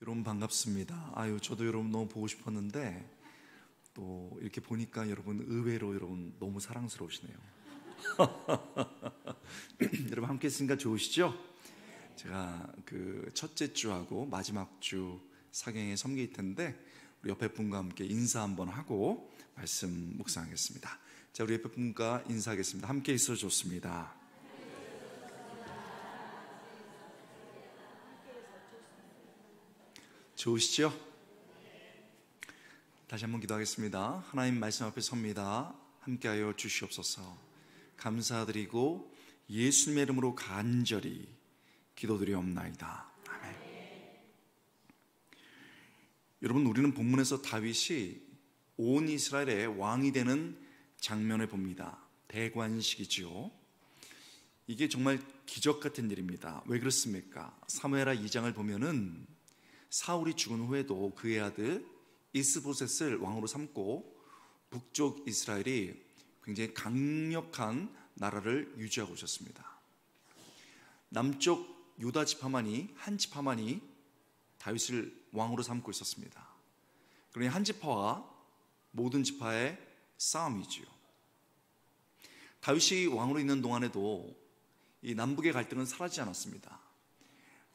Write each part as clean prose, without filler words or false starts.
여러분 반갑습니다. 저도 여러분 너무 보고 싶었는데 또 이렇게 보니까 여러분 의외로 여러분 너무 사랑스러우시네요. 여러분 함께 있으니까 좋으시죠? 제가 그 첫째 주하고 마지막 주 사경에 섬길 텐데 우리 옆에 분과 함께 인사 한번 하고 말씀 묵상하겠습니다. 자, 우리 옆에 분과 인사하겠습니다. 함께 있어 좋습니다. 좋으시죠? 다시 한번 기도하겠습니다. 하나님 말씀 앞에 섭니다. 함께하여 주시옵소서. 감사드리고 예수님의 이름으로 간절히 기도드리옵나이다. 아멘. 여러분, 우리는 본문에서 다윗이 온 이스라엘의 왕이 되는 장면을 봅니다. 대관식이지요. 이게 정말 기적 같은 일입니다. 왜 그렇습니까? 사무엘하 2장을 보면은 사울이 죽은 후에도 그의 아들 이스보셋을 왕으로 삼고 북쪽 이스라엘이 굉장히 강력한 나라를 유지하고 있었습니다. 남쪽 유다 지파만이 한 지파만이 다윗을 왕으로 삼고 있었습니다. 그러니 한 지파와 모든 지파의 싸움이지요. 다윗이 왕으로 있는 동안에도 이 남북의 갈등은 사라지지 않았습니다.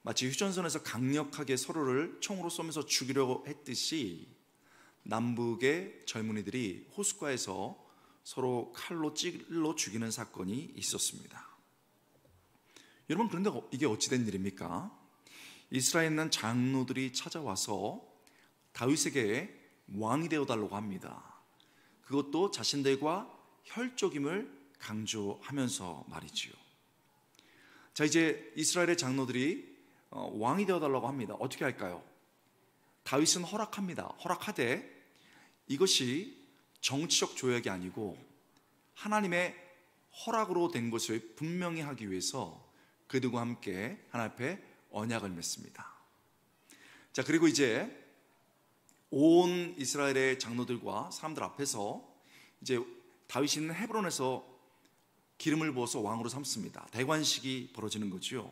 마치 휴전선에서 강력하게 서로를 총으로 쏘면서 죽이려고 했듯이 남북의 젊은이들이 호숫가에서 서로 칼로 찔러 죽이는 사건이 있었습니다. 여러분, 그런데 이게 어찌된 일입니까? 이스라엘에 있는 장로들이 찾아와서 다윗에게 왕이 되어달라고 합니다. 그것도 자신들과 혈족임을 강조하면서 말이지요. 자, 이제 이스라엘의 장로들이 왕이 되어달라고 합니다. 어떻게 할까요? 다윗은 허락합니다. 허락하되 이것이 정치적 조약이 아니고 하나님의 허락으로 된 것을 분명히 하기 위해서 그들과 함께 하나님 앞에 언약을 맺습니다. 자, 그리고 이제 온 이스라엘의 장로들과 사람들 앞에서 이제 다윗이 있는 헤브론에서 기름을 부어서 왕으로 삼습니다. 대관식이 벌어지는 거죠.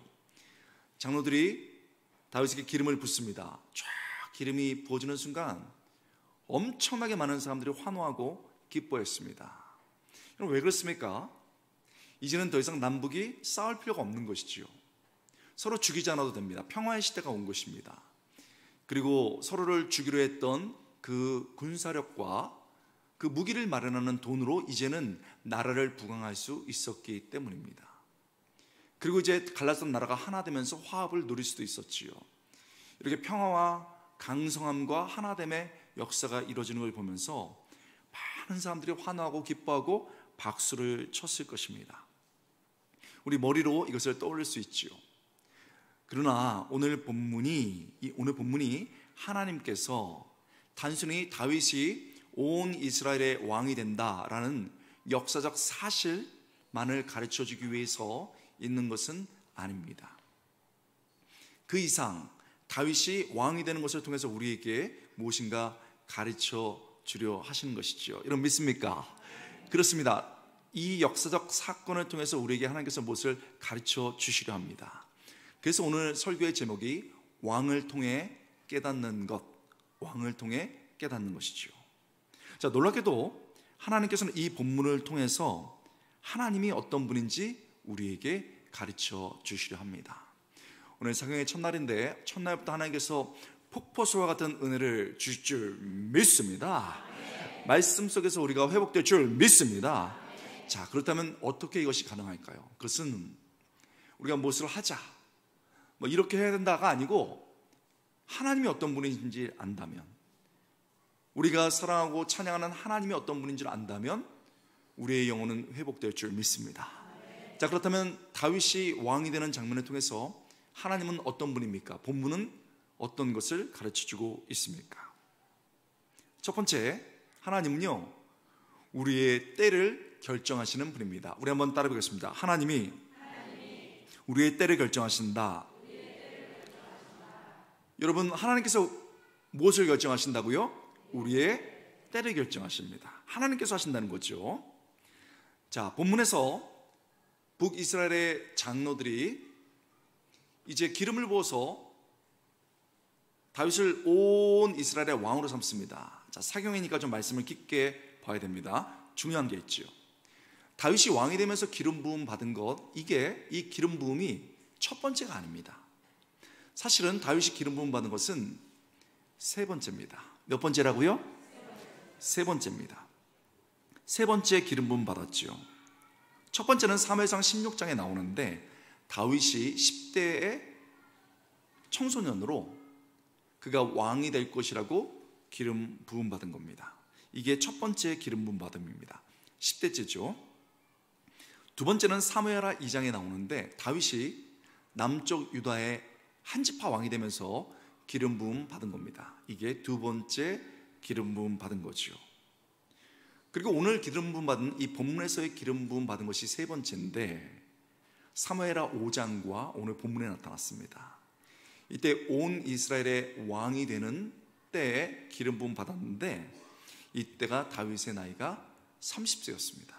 장로들이 다윗에게 기름을 붓습니다. 쫙 기름이 부어지는 순간 엄청나게 많은 사람들이 환호하고 기뻐했습니다. 여러분, 왜 그렇습니까? 이제는 더 이상 남북이 싸울 필요가 없는 것이지요. 서로 죽이지 않아도 됩니다. 평화의 시대가 온 것입니다. 그리고 서로를 죽이려 했던 그 군사력과 그 무기를 마련하는 돈으로 이제는 나라를 부강할 수 있었기 때문입니다. 그리고 이제 갈랐던 나라가 하나 되면서 화합을 누릴 수도 있었지요. 이렇게 평화와 강성함과 하나됨의 역사가 이루어지는 걸 보면서 많은 사람들이 환호하고 기뻐하고 박수를 쳤을 것입니다. 우리 머리로 이것을 떠올릴 수 있지요. 그러나 오늘 본문이 하나님께서 단순히 다윗이 온 이스라엘의 왕이 된다라는 역사적 사실만을 가르쳐주기 위해서 있는 것은 아닙니다. 그 이상 다윗이 왕이 되는 것을 통해서 우리에게 무엇인가 가르쳐 주려 하시는 것이죠. 여러분 믿습니까? 그렇습니다. 이 역사적 사건을 통해서 우리에게 하나님께서 무엇을 가르쳐 주시려 합니다. 그래서 오늘 설교의 제목이 왕을 통해 깨닫는 것, 왕을 통해 깨닫는 것이죠. 자, 놀랍게도 하나님께서는 이 본문을 통해서 하나님이 어떤 분인지 우리에게 가르쳐 주시려 합니다. 오늘 사경의 첫날인데 첫날부터 하나님께서 폭포수와 같은 은혜를 주실 줄 믿습니다. 말씀 속에서 우리가 회복될 줄 믿습니다. 자, 그렇다면 어떻게 이것이 가능할까요? 그것은 우리가 무엇을 하자, 이렇게 해야 된다가 아니고 하나님이 어떤 분인지 안다면, 우리가 사랑하고 찬양하는 하나님이 어떤 분인지를 안다면 우리의 영혼은 회복될 줄 믿습니다. 자, 그렇다면 다윗이 왕이 되는 장면을 통해서 하나님은 어떤 분입니까? 본문은 어떤 것을 가르쳐주고 있습니까? 첫 번째, 하나님은요, 우리의 때를 결정하시는 분입니다. 우리 한번 따라 보겠습니다. 하나님이 우리의 때를 결정하신다. 여러분, 하나님께서 무엇을 결정하신다고요? 우리의 때를 결정하십니다. 하나님께서 하신다는 거죠. 자, 본문에서 북이스라엘의 장로들이 이제 기름을 부어서 다윗을 온 이스라엘의 왕으로 삼습니다. 자, 사경이니까 좀 말씀을 깊게 봐야 됩니다. 중요한 게 있죠. 다윗이 왕이 되면서 기름 부음 받은 것, 이게 이 기름 부음이 첫 번째가 아닙니다. 사실은 다윗이 기름 부음 받은 것은 세 번째입니다. 몇 번째라고요? 세 번째입니다. 세 번째 기름 부음 받았죠. 첫 번째는 사무엘상 16장에 나오는데 다윗이 10대의 청소년으로 그가 왕이 될 것이라고 기름 부음 받은 겁니다. 이게 첫 번째 기름 부음 받음입니다. 10대째죠. 두 번째는 사무엘하 2장에 나오는데 다윗이 남쪽 유다의 한 지파 왕이 되면서 기름 부음 받은 겁니다. 이게 두 번째 기름 부음 받은 거죠. 그리고 오늘 기름 부음 받은 이 본문에서의 기름 부음 받은 것이 세 번째인데 사무엘하 5장과 오늘 본문에 나타났습니다. 이때 온 이스라엘의 왕이 되는 때에 기름 부음 받았는데 이때가 다윗의 나이가 30세였습니다.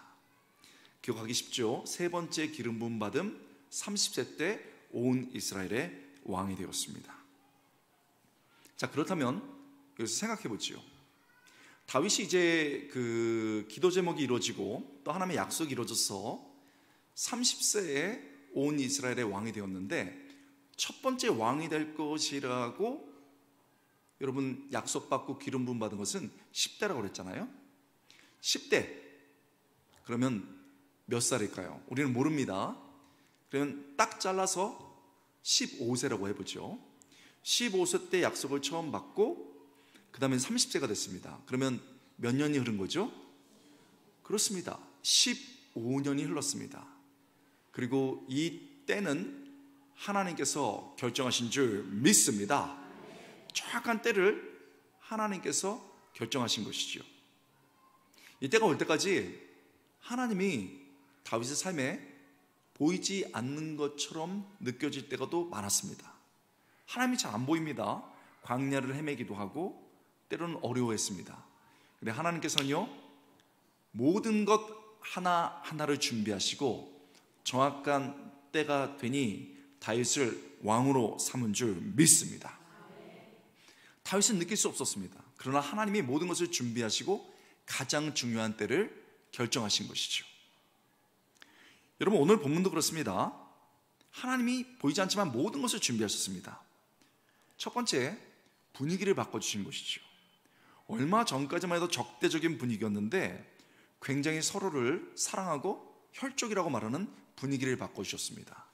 기억하기 쉽죠? 세 번째 기름 부음 받음 30세 때 온 이스라엘의 왕이 되었습니다. 자, 그렇다면 여기서 생각해 보지요. 다윗이 이제 그 기도 제목이 이루어지고 또 하나님의 약속이 이루어져서 30세에 온 이스라엘의 왕이 되었는데 첫 번째 왕이 될 것이라고 여러분 약속받고 기름 부음 받은 것은 10대라고 그랬잖아요. 10대 그러면 몇 살일까요? 우리는 모릅니다. 그러면 딱 잘라서 15세라고 해보죠. 15세 때 약속을 처음 받고 그 다음에 30세가 됐습니다. 그러면 몇 년이 흐른 거죠? 그렇습니다. 15년이 흘렀습니다. 그리고 이 때는 하나님께서 결정하신 줄 믿습니다. 정확한 때를 하나님께서 결정하신 것이죠. 이때가 올 때까지 하나님이 다윗의 삶에 보이지 않는 것처럼 느껴질 때가 또 많았습니다. 하나님이 잘 안 보입니다. 광야를 헤매기도 하고 때로는 어려워했습니다. 그런데 하나님께서는요 모든 것 하나하나를 준비하시고 정확한 때가 되니 다윗을 왕으로 삼은 줄 믿습니다. 다윗은 느낄 수 없었습니다. 그러나 하나님이 모든 것을 준비하시고 가장 중요한 때를 결정하신 것이죠. 여러분 오늘 본문도 그렇습니다. 하나님이 보이지 않지만 모든 것을 준비하셨습니다. 첫 번째 분위기를 바꿔주신 것이죠. 얼마 전까지만 해도 적대적인 분위기였는데 굉장히 서로를 사랑하고 혈족이라고 말하는 분위기를 바꿔주셨습니다.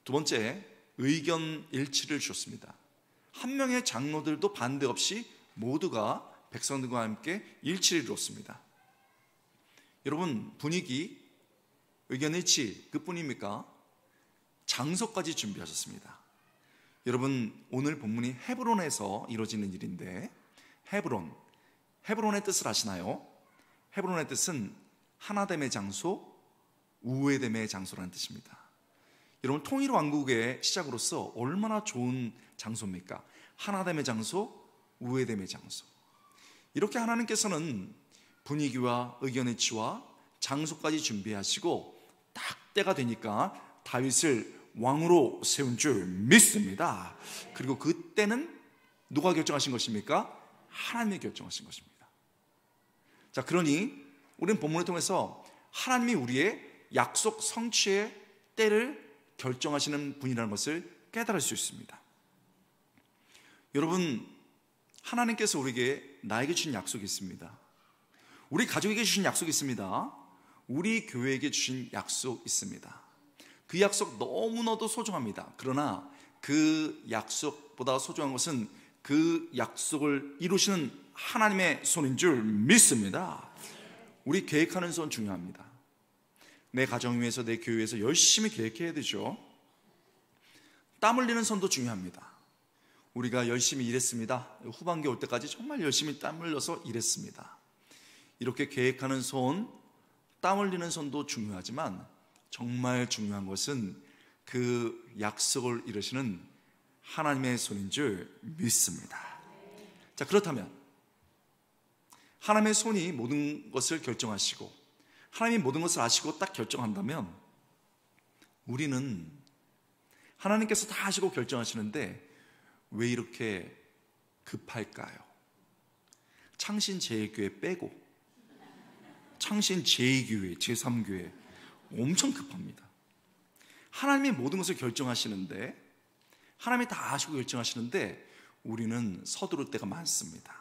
두 번째 의견 일치를 주셨습니다. 한 명의 장로들도 반대 없이 모두가 백성들과 함께 일치를 이루었습니다. 여러분 분위기 의견 일치 그뿐입니까? 장소까지 준비하셨습니다. 여러분 오늘 본문이 헤브론에서 이루어지는 일인데 헤브론의 뜻을 아시나요? 헤브론의 뜻은 하나됨의 장소, 우회됨의 장소라는 뜻입니다. 여러분 통일 왕국의 시작으로서 얼마나 좋은 장소입니까? 하나됨의 장소, 우회됨의 장소. 이렇게 하나님께서는 분위기와 의견 일치와 장소까지 준비하시고 딱 때가 되니까 다윗을 왕으로 세운 줄 믿습니다. 그리고 그때는 누가 결정하신 것입니까? 하나님이 결정하신 것입니다. 자, 그러니 우리는 본문을 통해서 하나님이 우리의 약속 성취의 때를 결정하시는 분이라는 것을 깨달을 수 있습니다. 여러분 하나님께서 나에게 주신 약속이 있습니다. 우리 가족에게 주신 약속이 있습니다. 우리 교회에게 주신 약속 있습니다. 그 약속 너무나도 소중합니다. 그러나 그 약속보다 소중한 것은 그 약속을 이루시는 하나님의 손인 줄 믿습니다. 우리 계획하는 손 중요합니다. 내 가정 위해서 내 교회에서 열심히 계획해야 되죠. 땀 흘리는 손도 중요합니다. 우리가 열심히 일했습니다. 후반기 올 때까지 정말 열심히 땀 흘려서 일했습니다. 이렇게 계획하는 손, 땀 흘리는 손도 중요하지만 정말 중요한 것은 그 약속을 이루시는 하나님의 손인 줄 믿습니다. 자, 그렇다면 하나님의 손이 모든 것을 결정하시고 하나님이 모든 것을 아시고 딱 결정한다면 우리는 하나님께서 다 아시고 결정하시는데 왜 이렇게 급할까요? 창신제일교회 빼고 창신제일교회, 제3교회 엄청 급합니다. 하나님이 모든 것을 결정하시는데, 하나님이 다 아시고 결정하시는데 우리는 서두를 때가 많습니다.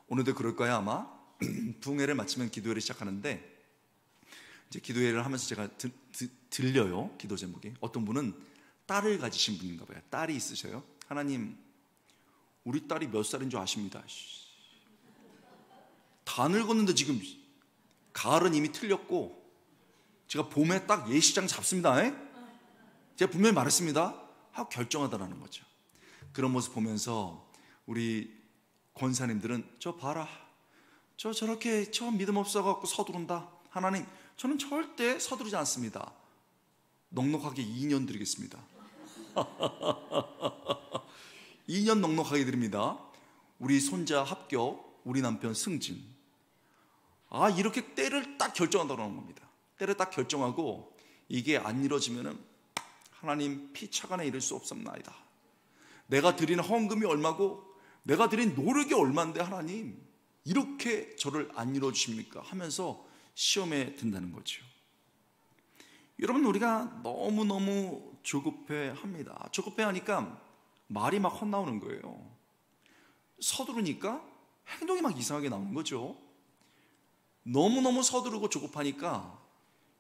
오늘도 그럴까요? 아마 부흥회를 마치면 기도회를 시작하는데, 이제 기도회를 하면서 제가 들려요. 기도 제목이. 어떤 분은 딸을 가지신 분인가 봐요. 딸이 있으셔요. 하나님, 우리 딸이 몇 살인 줄 아십니다. 다 늙었는데 지금 가을은 이미 틀렸고 제가 봄에 딱 예시장 잡습니다. 제가 분명히 말했습니다 하고 결정하다라는 거죠. 그런 모습 보면서 우리 권사님들은 저 봐라, 저렇게 믿음 없어갖고 서두른다. 하나님, 저는 절대 서두르지 않습니다. 넉넉하게 2년 드리겠습니다. 2년 넉넉하게 드립니다. 우리 손자 합격, 우리 남편 승진. 이렇게 때를 딱 결정한다는 겁니다. 때를 딱 결정하고 이게 안 이루어지면은 하나님, 피차간에 이를 수 없습나이다. 내가 드리는 헌금이 얼마고 내가 드린 노력이 얼마인데 하나님, 이렇게 저를 안 이루어주십니까? 하면서 시험에 든다는 거죠. 여러분, 우리가 너무너무 조급해합니다. 조급해하니까 말이 막 헛나오는 거예요. 서두르니까 행동이 막 이상하게 나오는 거죠. 너무너무 서두르고 조급하니까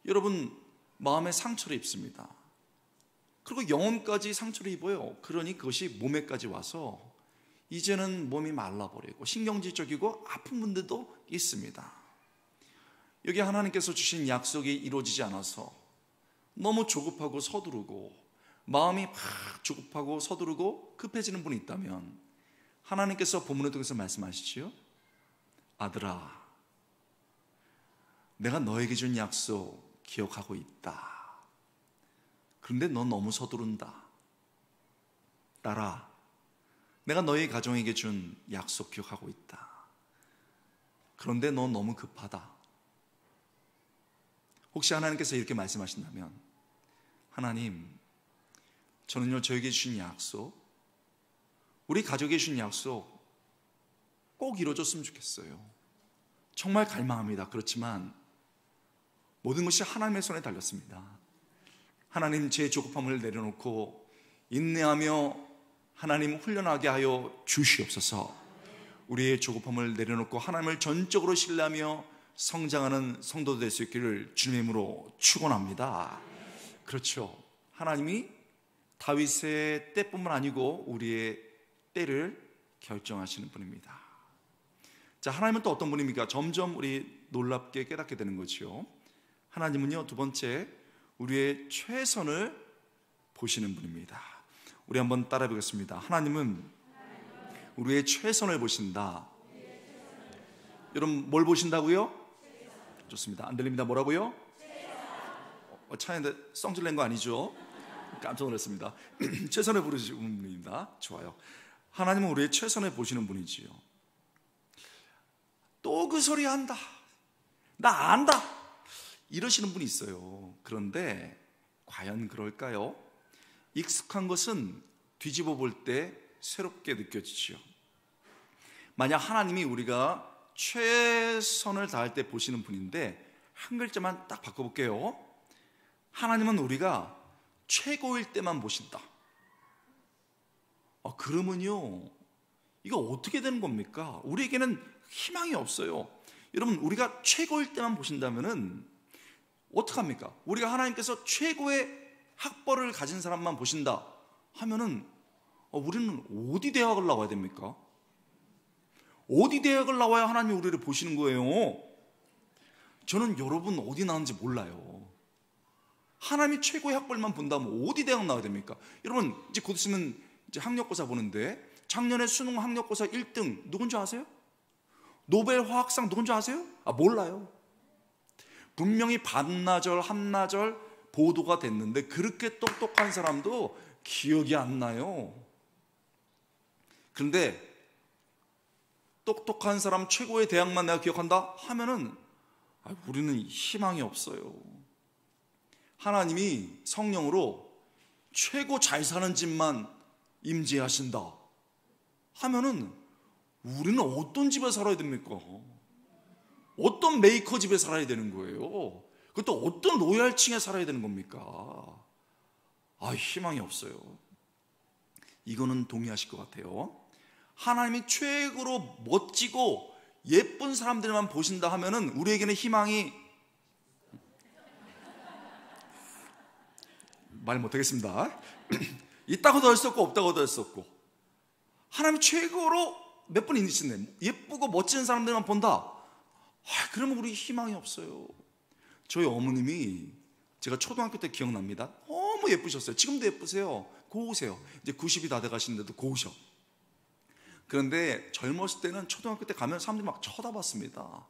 여러분 마음에 상처를 입습니다. 그리고 영혼까지 상처를 입어요. 그러니 그것이 몸에까지 와서 이제는 몸이 말라버리고 신경질적이고 아픈 분들도 있습니다. 여기 하나님께서 주신 약속이 이루어지지 않아서 너무 조급하고 서두르고 마음이 막 조급하고 서두르고 급해지는 분이 있다면 하나님께서 본문을 통해서 말씀하시지요. 아들아, 내가 너에게 준 약속 기억하고 있다. 그런데 너 너무 서두른다. 딸아, 내가 너희 가정에게 준 약속 기억하고 있다. 그런데 너 너무 급하다. 혹시 하나님께서 이렇게 말씀하신다면, 하나님, 저는요 저에게 주신 약속, 우리 가족에게 주신 약속 꼭 이루어졌으면 좋겠어요. 정말 갈망합니다. 그렇지만 모든 것이 하나님의 손에 달렸습니다. 하나님, 제 조급함을 내려놓고 인내하며 하나님 훈련하게 하여 주시옵소서. 우리의 조급함을 내려놓고 하나님을 전적으로 신뢰하며 성장하는 성도 될 수 있기를 주님의 이름으로 축원합니다. 그렇죠. 하나님이 다윗의 때뿐만 아니고 우리의 때를 결정하시는 분입니다. 자, 하나님은 또 어떤 분입니까? 점점 우리 놀랍게 깨닫게 되는 거죠. 하나님은요, 두 번째, 우리의 최선을 보시는 분입니다. 우리 한번 따라해 보겠습니다. 하나님은 우리의 최선을 보신다. 여러분, 뭘 보신다고요? 좋습니다. 안 들립니다. 뭐라고요? 차인데 썽질 낸 거 아니죠? 깜짝 놀랐습니다. 최선을 보시는 분입니다. 좋아요. 하나님은 우리의 최선을 보시는 분이지요. 또 그 소리 한다, 나 안다, 이러시는 분이 있어요. 그런데 과연 그럴까요? 익숙한 것은 뒤집어 볼 때 새롭게 느껴지죠. 만약 하나님이 우리가 최선을 다할 때 보시는 분인데, 한 글자만 딱 바꿔볼게요. 하나님은 우리가 최고일 때만 보신다. 그러면요, 이거 어떻게 되는 겁니까? 우리에게는 희망이 없어요. 여러분, 우리가 최고일 때만 보신다면은 어떡합니까? 우리가 하나님께서 최고의 학벌을 가진 사람만 보신다 하면은 우리는 어디 대학을 나와야 됩니까? 어디 대학을 나와야 하나님이 우리를 보시는 거예요? 저는 여러분 어디 나왔는지 몰라요. 하나님이 최고의 학벌만 본다면 어디 대학 나와야 됩니까? 여러분, 이제 곧 있으면 이제 학력고사 보는데, 작년에 수능 학력고사 1등 누군지 아세요? 노벨 화학상 누군지 아세요? 몰라요. 분명히 반나절 한나절 보도가 됐는데 그렇게 똑똑한 사람도 기억이 안 나요. 그런데 똑똑한 사람 최고의 대학만 내가 기억한다 하면은 우리는 희망이 없어요. 하나님이 성령으로 최고 잘 사는 집만 임재하신다. 하면은 우리는 어떤 집에 살아야 됩니까? 어떤 메이커 집에 살아야 되는 거예요? 그것도 어떤 로얄층에 살아야 되는 겁니까? 희망이 없어요. 이거는 동의하실 것 같아요. 하나님이 최고로 멋지고 예쁜 사람들만 보신다 하면은 우리에게는 희망이, 말 못하겠습니다. 있다고도 할 수 없고 없다고도 할 수 없고, 하나님이 최고로 몇 분 있으신데 예쁘고 멋진 사람들만 본다, 그러면 우리 희망이 없어요. 저희 어머님이, 제가 초등학교 때 기억납니다. 너무 예쁘셨어요. 지금도 예쁘세요. 고우세요. 이제 90이 다 돼가시는데도 고우셔. 그런데 젊었을 때는 초등학교 때 가면 사람들이 막 쳐다봤습니다.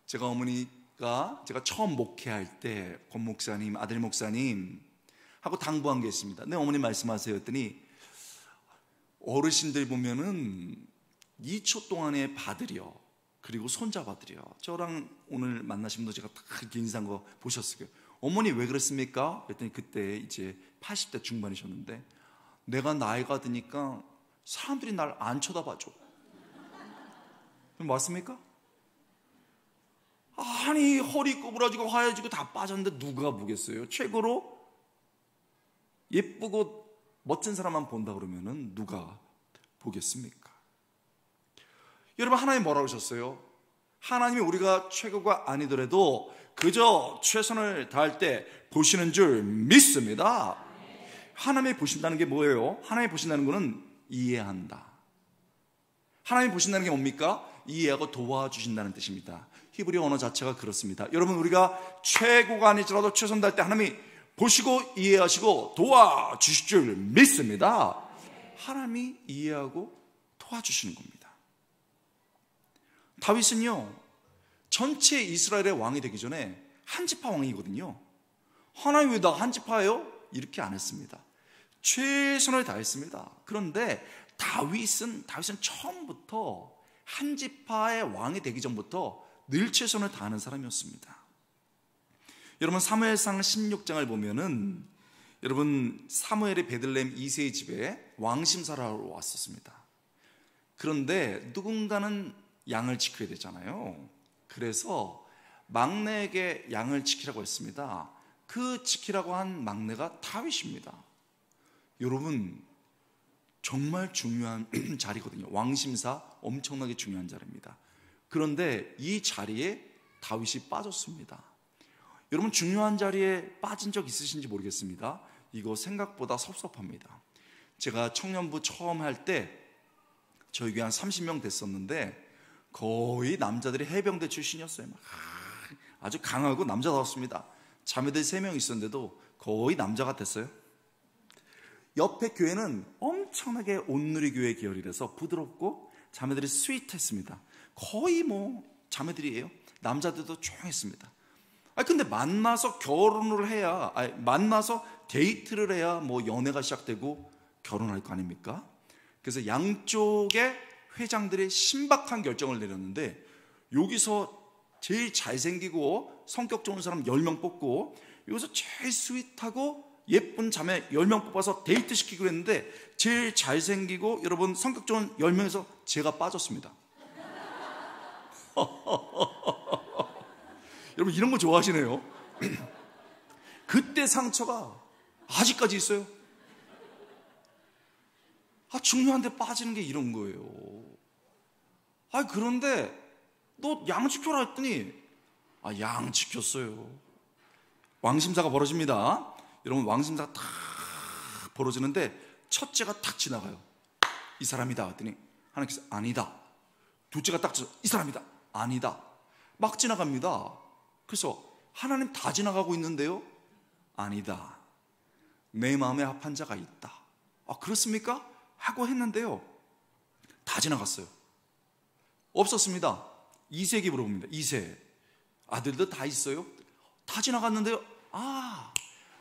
제가 어머니가, 제가 처음 목회할 때 권 목사님, 아들 목사님 하고 당부한 게 있습니다. 네, 어머니 말씀하세요 했더니, 어르신들 보면은 2초 동안에 받으려, 그리고 손자 받으려. 저랑 오늘 만나신 분도 제가 다 이렇게 인사한 거 보셨을 거예요. 어머니 왜 그랬습니까? 그랬더니 그때 이제 80대 중반이셨는데, 내가 나이가 드니까 사람들이 날 안 쳐다봐줘. 맞습니까? 아니, 허리 구부러지고 하얘지고 다 빠졌는데 누가 보겠어요? 최고로 예쁘고 멋진 사람만 본다 그러면은 누가 보겠습니까? 여러분, 하나님 뭐라고 하셨어요? 하나님이 우리가 최고가 아니더라도 그저 최선을 다할 때 보시는 줄 믿습니다. 하나님이 보신다는 게 뭐예요? 하나님이 보신다는 것은 이해한다. 하나님이 보신다는 게 뭡니까? 이해하고 도와주신다는 뜻입니다. 히브리 언어 자체가 그렇습니다. 여러분, 우리가 최고가 아니더라도 최선 다할 때 하나님이 보시고 이해하시고 도와주실 줄 믿습니다. 하나님이 이해하고 도와주시는 겁니다. 다윗은요, 전체 이스라엘의 왕이 되기 전에 한지파 왕이거든요. 하나님 왜 나 한지파예요? 이렇게 안 했습니다. 최선을 다했습니다. 그런데 다윗은 처음부터 한지파의 왕이 되기 전부터 늘 최선을 다하는 사람이었습니다. 여러분, 사무엘상 16장을 보면은, 여러분, 사무엘이 베들레헴 이새의 집에 왕심사를 하러 왔었습니다. 그런데 누군가는 양을 지켜야 되잖아요. 그래서 막내에게 양을 지키라고 했습니다. 그 지키라고 한 막내가 다윗입니다. 여러분, 정말 중요한 자리거든요. 왕심사, 엄청나게 중요한 자리입니다. 그런데 이 자리에 다윗이 빠졌습니다. 여러분, 중요한 자리에 빠진 적 있으신지 모르겠습니다. 이거 생각보다 섭섭합니다. 제가 청년부 처음 할 때 저희 교회 한 30명 됐었는데 거의 남자들이 해병대 출신이었어요. 아주 강하고 남자다웠습니다. 자매들 3명 있었는데도 거의 남자 같았어요. 옆에 교회는 엄청나게 온누리 교회 계열이라서 부드럽고 자매들이 스윗했습니다. 거의 자매들이에요. 남자들도 조용했습니다. 근데 만나서 결혼을 해야, 만나서 데이트를 해야 연애가 시작되고 결혼할 거 아닙니까? 그래서 양쪽의 회장들이 신박한 결정을 내렸는데, 여기서 제일 잘생기고 성격 좋은 사람 10명 뽑고, 여기서 제일 스윗하고 예쁜 자매 10명 뽑아서 데이트 시키기로 했는데, 제일 잘생기고 여러분 성격 좋은 10명에서 제가 빠졌습니다. 여러분, 이런 거 좋아하시네요. 그때 상처가 아직까지 있어요. 중요한데 빠지는 게 이런 거예요. 그런데 너 양 지켜라 했더니 양 지켰어요. 왕심사가 벌어집니다. 여러분, 왕심사가 탁 벌어지는데 첫째가 탁 지나가요. 이 사람이다 했더니 하나님께서 아니다. 둘째가 딱 이 사람이다. 아니다. 막 지나갑니다. 그래서 하나님 다 지나가고 있는데요, 아니다. 내 마음에 합한 자가 있다. 그렇습니까? 하고 했는데요, 다 지나갔어요. 없었습니다. 이세에게 물어봅니다. 이세, 아들도 다 있어요? 다 지나갔는데요,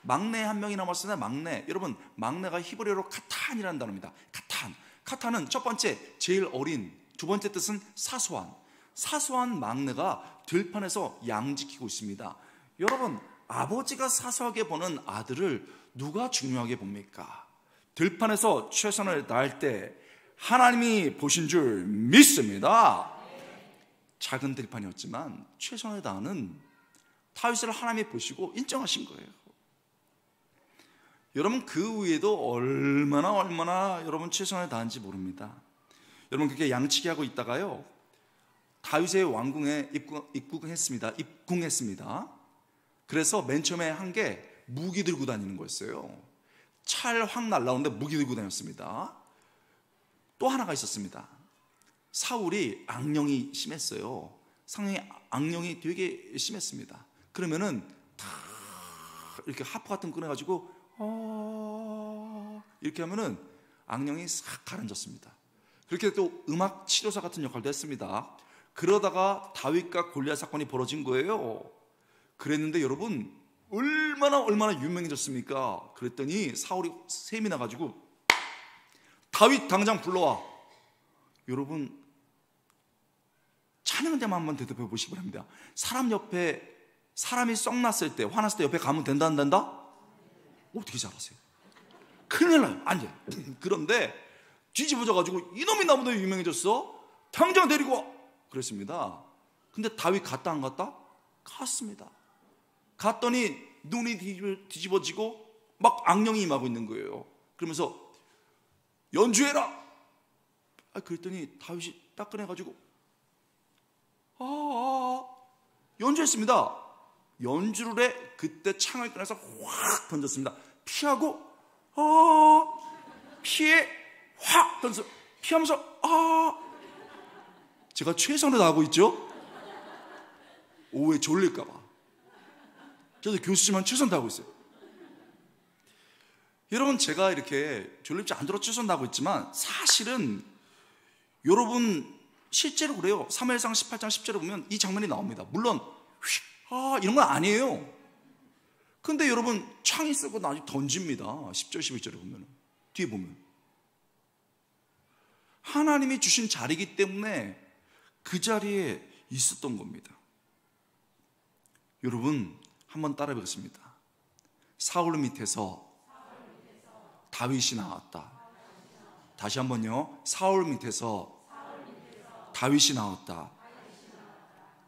막내 한 명이 남았으나, 막내, 여러분, 막내가 히브리어로 카탄이라는 단어입니다. 카탄은 첫 번째 제일 어린, 두 번째 뜻은 사소한 막내가 들판에서 양 지키고 있습니다. 여러분, 아버지가 사소하게 보는 아들을 누가 중요하게 봅니까? 들판에서 최선을 다할 때 하나님이 보신 줄 믿습니다. 작은 들판이었지만 최선을 다하는 다윗을 하나님이 보시고 인정하신 거예요. 여러분, 그 위에도 얼마나 여러분 최선을 다한지 모릅니다. 여러분, 그렇게 양치기 하고 있다가요, 다윗의 왕궁에 입궁했습니다. 그래서 맨 처음에 한 게 무기 들고 다니는 거였어요. 찰 확 날라오는데 무기 들고 다녔습니다. 또 하나가 있었습니다. 사울이 악령이 심했어요. 상당히 악령이 되게 심했습니다. 그러면은 다 이렇게 하프 같은 거 꺼내가지고 이렇게 하면은 악령이 싹 가라앉았습니다. 그렇게 또 음악 치료사 같은 역할도 했습니다. 그러다가 다윗과 골리앗 사건이 벌어진 거예요. 그랬는데 여러분, 얼마나 유명해졌습니까? 그랬더니 사울이 셈이 나가지고 다윗 당장 불러와. 여러분, 찬양 때만 한번 대답해 보시기 바랍니다. 사람 옆에 사람이 썩났을 때, 화났을 때 옆에 가면 된다 안 된다? 어떻게 잘하세요? 큰일 나요. 안 돼. 그런데 뒤집어져가지고 이놈이 나보다 유명해졌어? 당장 데리고 와. 그랬습니다. 근데 다윗 갔다 안 갔다? 갔습니다. 갔더니 눈이 뒤집어지고 막 악령이 임하고 있는 거예요. 그러면서 연주해라. 그랬더니 다윗이 딱 꺼내가지고 연주했습니다. 연주를 해. 그때 창을 꺼내서 확 던졌습니다. 피하고 피해 확 던져 피하면서 제가 최선을 다하고 있죠. 오후에 졸릴까봐 저도 교수지만 최선 다하고 있어요. 여러분, 제가 이렇게 졸립지 않도록 최선 다하고 있지만 사실은 여러분 실제로 그래요. 사무엘상 18장 10절에 보면 이 장면이 나옵니다. 물론 이런 건 아니에요. 근데 여러분, 창이 쓰고 나중에 던집니다. 10절 11절에 보면, 뒤에 보면 하나님이 주신 자리이기 때문에 그 자리에 있었던 겁니다. 여러분, 한번 따라해 보겠습니다. 사울 밑에서 다윗이 나왔다. 다시 한번요. 사울 밑에서 다윗이 나왔다.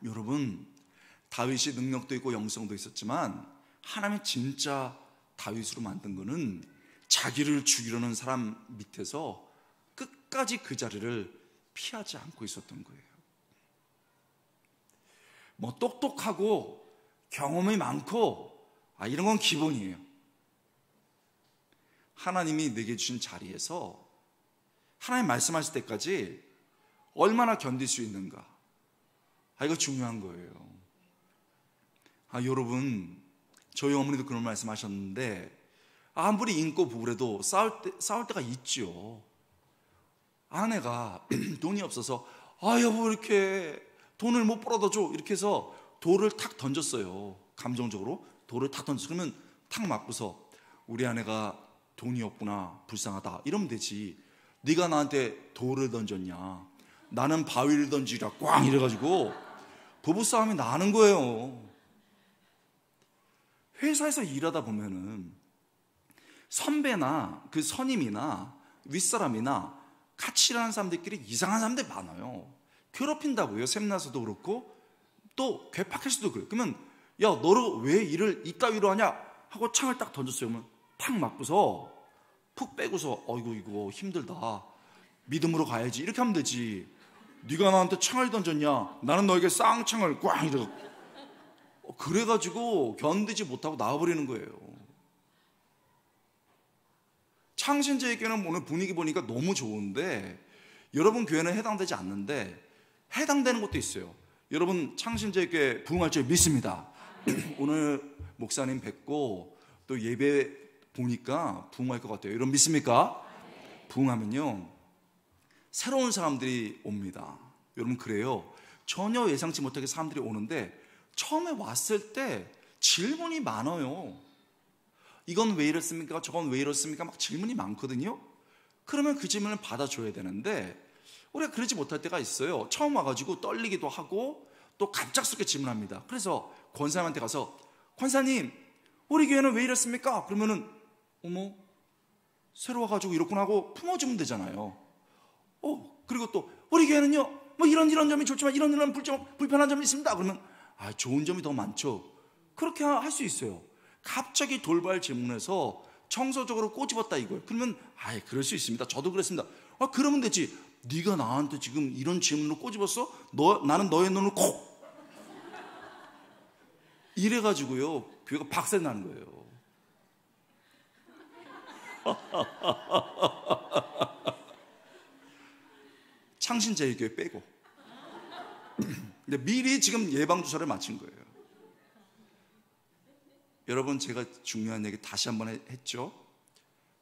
여러분, 다윗이 능력도 있고 영성도 있었지만 하나님이 진짜 다윗으로 만든 거는 자기를 죽이려는 사람 밑에서 끝까지 그 자리를 피하지 않고 있었던 거예요. 뭐 똑똑하고 경험이 많고 이런 건 기본이에요. 하나님이 내게 주신 자리에서 하나님 말씀하실 때까지 얼마나 견딜 수 있는가, 이거 중요한 거예요. 여러분, 저희 어머니도 그런 말씀하셨는데 아무리 인고 부부래도 싸울 때가 있죠. 아내가 돈이 없어서 여보 이렇게 돈을 못 벌어다 줘 이렇게 해서 돌을 탁 던졌어요. 감정적으로 돌을 탁 던졌어요. 그러면 탁 맞고서 우리 아내가 돈이 없구나, 불쌍하다 이러면 되지. 네가 나한테 돌을 던졌냐, 나는 바위를 던지라 꽝 이래가지고 부부싸움이 나는 거예요. 회사에서 일하다 보면은 선배나 그 선임이나 윗사람이나 같이 일하는 사람들끼리 이상한 사람들 많아요. 괴롭힌다고요. 샘나서도 그렇고 또 괴팍해서도 그래요. 그러면 야, 너를 왜 일을 이따위로 하냐 하고 창을 딱 던졌어요. 그러면 탁 맞고서 푹 빼고서 이거 힘들다, 믿음으로 가야지 이렇게 하면 되지. 네가 나한테 창을 던졌냐, 나는 너에게 쌍창을 꽝 이러고 그래가지고 견디지 못하고 나와버리는 거예요. 창신제에게는 오늘 분위기 보니까 너무 좋은데 여러분 교회는 해당되지 않는데 해당되는 것도 있어요. 여러분 창신제에게 부흥할 줄 믿습니다. 오늘 목사님 뵙고 또 예배 보니까 부흥할 것 같아요. 여러분 믿습니까? 부흥하면요 새로운 사람들이 옵니다. 여러분 그래요. 전혀 예상치 못하게 사람들이 오는데 처음에 왔을 때 질문이 많아요. 이건 왜 이렇습니까? 저건 왜 이렇습니까? 막 질문이 많거든요. 그러면 그 질문을 받아줘야 되는데 우리가 그러지 못할 때가 있어요. 처음 와가지고 떨리기도 하고 또 갑작스럽게 질문합니다. 그래서 권사님한테 가서 권사님 우리 교회는 왜 이렇습니까? 그러면은 어머 새로 와가지고 이렇구나 하고 품어주면 되잖아요. 그리고 또 우리 교회는요 뭐 이런 점이 좋지만 이런 불편한 점이 있습니다. 그러면 좋은 점이 더 많죠. 그렇게 할 수 있어요. 갑자기 돌발 질문해서 청소적으로 꼬집었다 이거예요. 그러면 그럴 수 있습니다. 저도 그랬습니다. 그러면 되지. 네가 나한테 지금 이런 질문으로 꼬집었어? 나는 너의 눈을 콕 이래가지고요 교회가 박살 나는 거예요. 창신제일교회 빼고. 근데 미리 지금 예방주사를 맞힌 거예요. 여러분, 제가 중요한 얘기 다시 한번 했죠.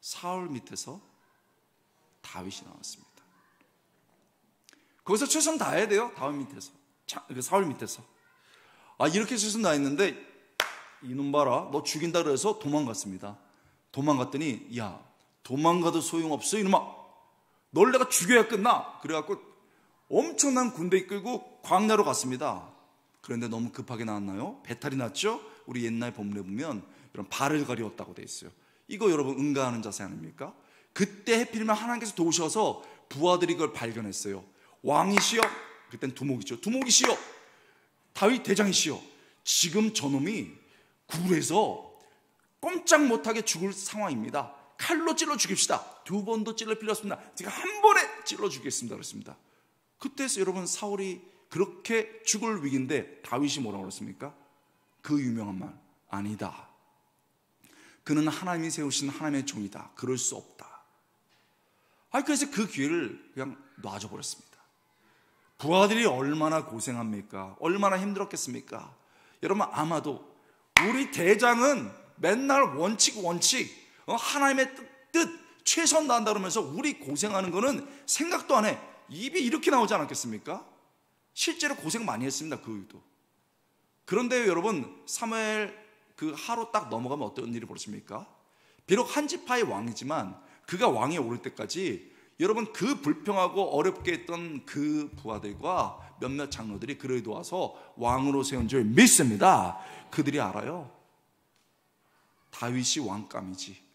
사울 밑에서 다윗이 나왔습니다. 거기서 최선 다해야 돼요. 다윗 밑에서, 사울 밑에서. 이렇게 최선 다했는데 이놈 봐라, 너 죽인다 그래서 도망갔습니다. 도망갔더니 야, 도망가도 소용없어 이놈아, 널 내가 죽여야 끝나. 그래갖고 엄청난 군대 이끌고 광야로 갔습니다. 그런데 너무 급하게 나왔나요? 배탈이 났죠? 우리 옛날 본문에 보면 이런 발을 가리웠다고 돼 있어요. 이거 여러분 응가하는 자세 아닙니까? 그때 해필이면 하나님께서 도우셔서 부하들이 그걸 발견했어요. 왕이시여, 그땐 두목이죠. 두목이시여, 다윗 대장이시여, 지금 저놈이 굴에서 꼼짝 못하게 죽을 상황입니다. 칼로 찔러 죽입시다. 2번도 찔러 필요 없습니다. 제가 한 번에 찔러 죽이겠습니다. 그랬습니다. 그때서 여러분 사울이 그렇게 죽을 위기인데 다윗이 뭐라고 그랬습니까? 그 유명한 말, 아니다. 그는 하나님이 세우신 하나님의 종이다. 그럴 수 없다. 그래서 그 기회를 그냥 놔줘버렸습니다. 부하들이 얼마나 고생합니까? 얼마나 힘들었겠습니까? 여러분, 아마도 우리 대장은 맨날 원칙 하나님의 뜻 최선 다한다 그러면서 우리 고생하는 거는 생각도 안 해. 입이 이렇게 나오지 않았겠습니까? 실제로 고생 많이 했습니다. 그 이유도. 그런데 여러분, 사무엘 그 하루 딱 넘어가면 어떤 일이 벌어집니까? 비록 한지파의 왕이지만 그가 왕에 오를 때까지 여러분 그 불평하고 어렵게 했던 그 부하들과 몇몇 장로들이 그를 도와서 왕으로 세운 줄 믿습니다. 그들이 알아요. 다윗이 왕감이지.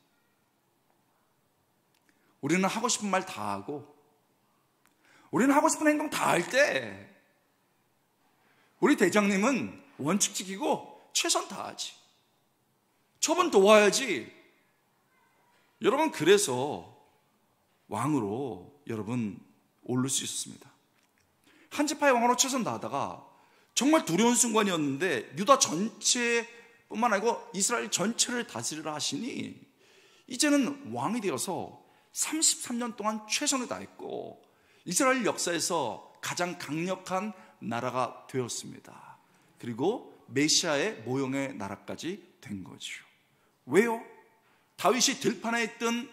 우리는 하고 싶은 말 다 하고, 우리는 하고 싶은 행동 다 할 때, 우리 대장님은 원칙 지키고 최선 다하지. 저분 도와야지. 여러분, 그래서 왕으로 여러분 오를 수 있었습니다. 한지파의 왕으로 최선 다하다가 정말 두려운 순간이었는데 유다 전체뿐만 아니고 이스라엘 전체를 다스리라 하시니 이제는 왕이 되어서 33년 동안 최선을 다했고 이스라엘 역사에서 가장 강력한 나라가 되었습니다. 그리고 메시아의 모형의 나라까지 된 거죠. 왜요? 다윗이 들판에 있던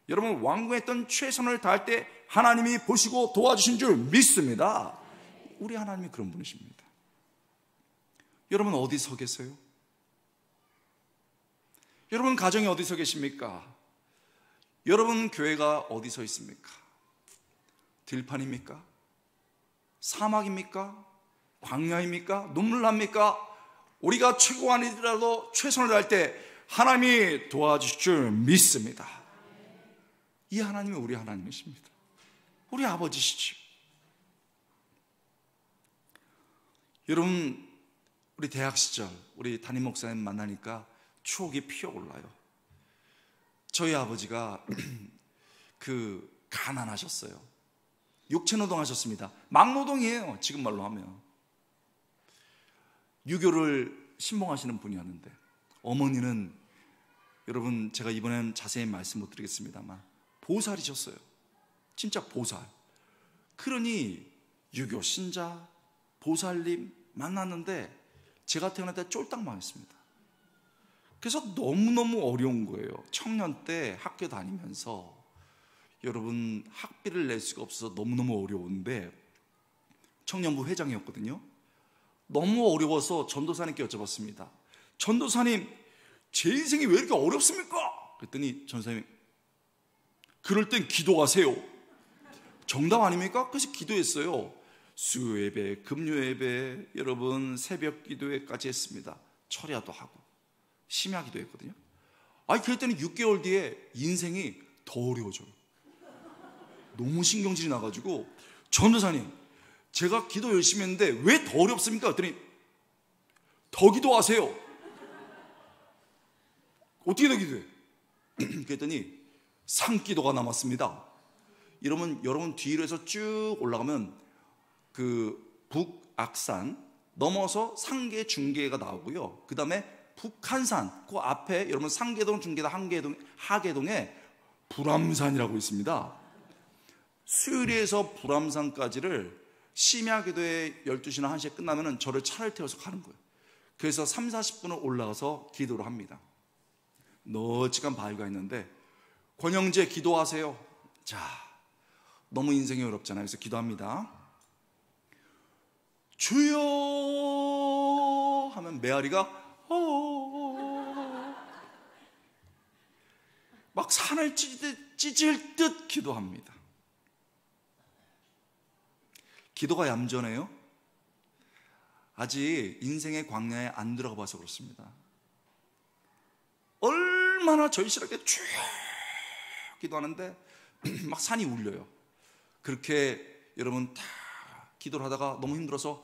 여러분 왕궁에 있던 최선을 다할 때 하나님이 보시고 도와주신 줄 믿습니다. 우리 하나님이 그런 분이십니다. 여러분 어디 서 계세요? 여러분 가정이 어디 서 계십니까? 여러분 교회가 어디 서 있습니까? 들판입니까? 사막입니까? 광야입니까? 눈물 납니까? 우리가 최고 아니더라도 최선을 다할 때 하나님이 도와주실 줄 믿습니다. 이 하나님이 우리 하나님이십니다. 우리 아버지시죠. 여러분, 우리 대학 시절 우리 담임 목사님 만나니까 추억이 피어올라요. 저희 아버지가 가난하셨어요. 육체노동 하셨습니다. 막노동이에요. 지금 말로 하면. 유교를 신봉하시는 분이었는데 어머니는 여러분 제가 이번엔 자세히 말씀 못 드리겠습니다만 보살이셨어요. 진짜 보살. 그러니 유교 신자 보살님 만났는데 제가 태어날 때 쫄딱 망했습니다. 그래서 너무너무 어려운 거예요. 청년 때 학교 다니면서 여러분 학비를 낼 수가 없어서 너무너무 어려운데 청년부 회장이었거든요. 너무 어려워서 전도사님께 여쭤봤습니다. 전도사님, 제 인생이 왜 이렇게 어렵습니까? 그랬더니 전도사님이 그럴 땐 기도하세요. 정답 아닙니까? 그래서 기도했어요. 수요예배, 금요예배, 여러분 새벽 기도회까지 했습니다. 철야도 하고 심야 기도했거든요. 그랬더니 6개월 뒤에 인생이 더 어려워져요. 너무 신경질이 나가지고 전도사님, 제가 기도 열심히 했는데 왜 더 어렵습니까? 그랬더니 더 기도하세요. 어떻게 더 기도해? 그랬더니 상기도가 남았습니다. 이러면 여러분 뒤로 해서 쭉 올라가면 그 북악산 넘어서 상계 중계가 나오고요. 그 다음에 북한산 그 앞에 여러분 상계동, 중계동, 하계동에 불암산이라고 있습니다. 수유리에서 불암산까지를 심야기도에 12시나 1시에 끝나면 저를 차를 태워서 가는 거예요. 그래서 3, 40분을 올라가서 기도를 합니다. 널찍한 바위가 있는데 권영재 기도하세요. 자, 너무 인생이 어렵잖아요. 그래서 기도합니다. 주여 하면 메아리가 막 산을 찢을 듯 기도합니다. 기도가 얌전해요? 아직 인생의 광야에 안 들어가 봐서 그렇습니다. 얼마나 절실하게 쭉 기도하는데 막 산이 울려요. 그렇게 여러분 다 기도를 하다가 너무 힘들어서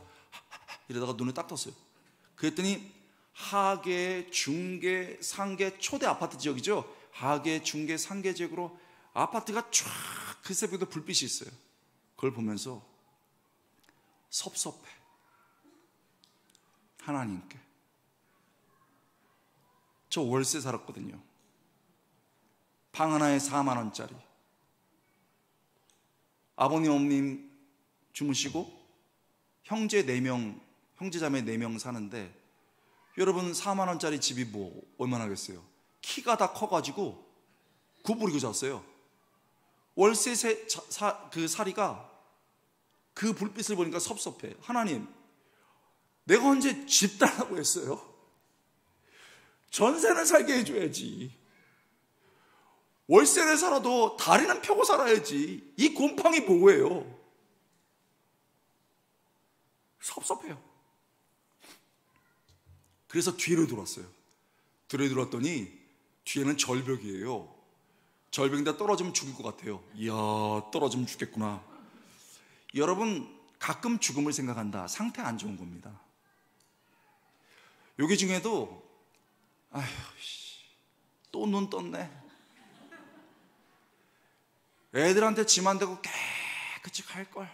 이러다가 눈을 딱 떴어요. 그랬더니 하계, 중계, 상계 초대 아파트 지역이죠. 하계, 중계, 상계 지역으로 아파트가 쫙 그 새벽에도 불빛이 있어요. 그걸 보면서 섭섭해. 하나님께. 저 월세 살았거든요. 방 하나에 4만 원짜리. 아버님, 어머님 주무시고 형제 4명, 형제자매 4명 사는데 여러분 4만 원짜리 집이 뭐 얼마나겠어요? 키가 다 커가지고 구부리고 잤어요. 월세 그 사리가 그 불빛을 보니까 섭섭해. 하나님, 내가 언제 집 달라고 했어요? 전세는 살게 해줘야지. 월세를 살아도 다리는 펴고 살아야지. 이 곰팡이 뭐예요? 섭섭해요. 그래서 뒤로 돌았어요. 뒤로 돌았더니 뒤에는 절벽이에요. 절벽인데 떨어지면 죽을 것 같아요. 이야, 떨어지면 죽겠구나. 여러분, 가끔 죽음을 생각한다. 상태 안 좋은 겁니다. 여기 중에도 아휴, 또 눈 떴네. 애들한테 짐 안 대고 깨끗이 갈걸.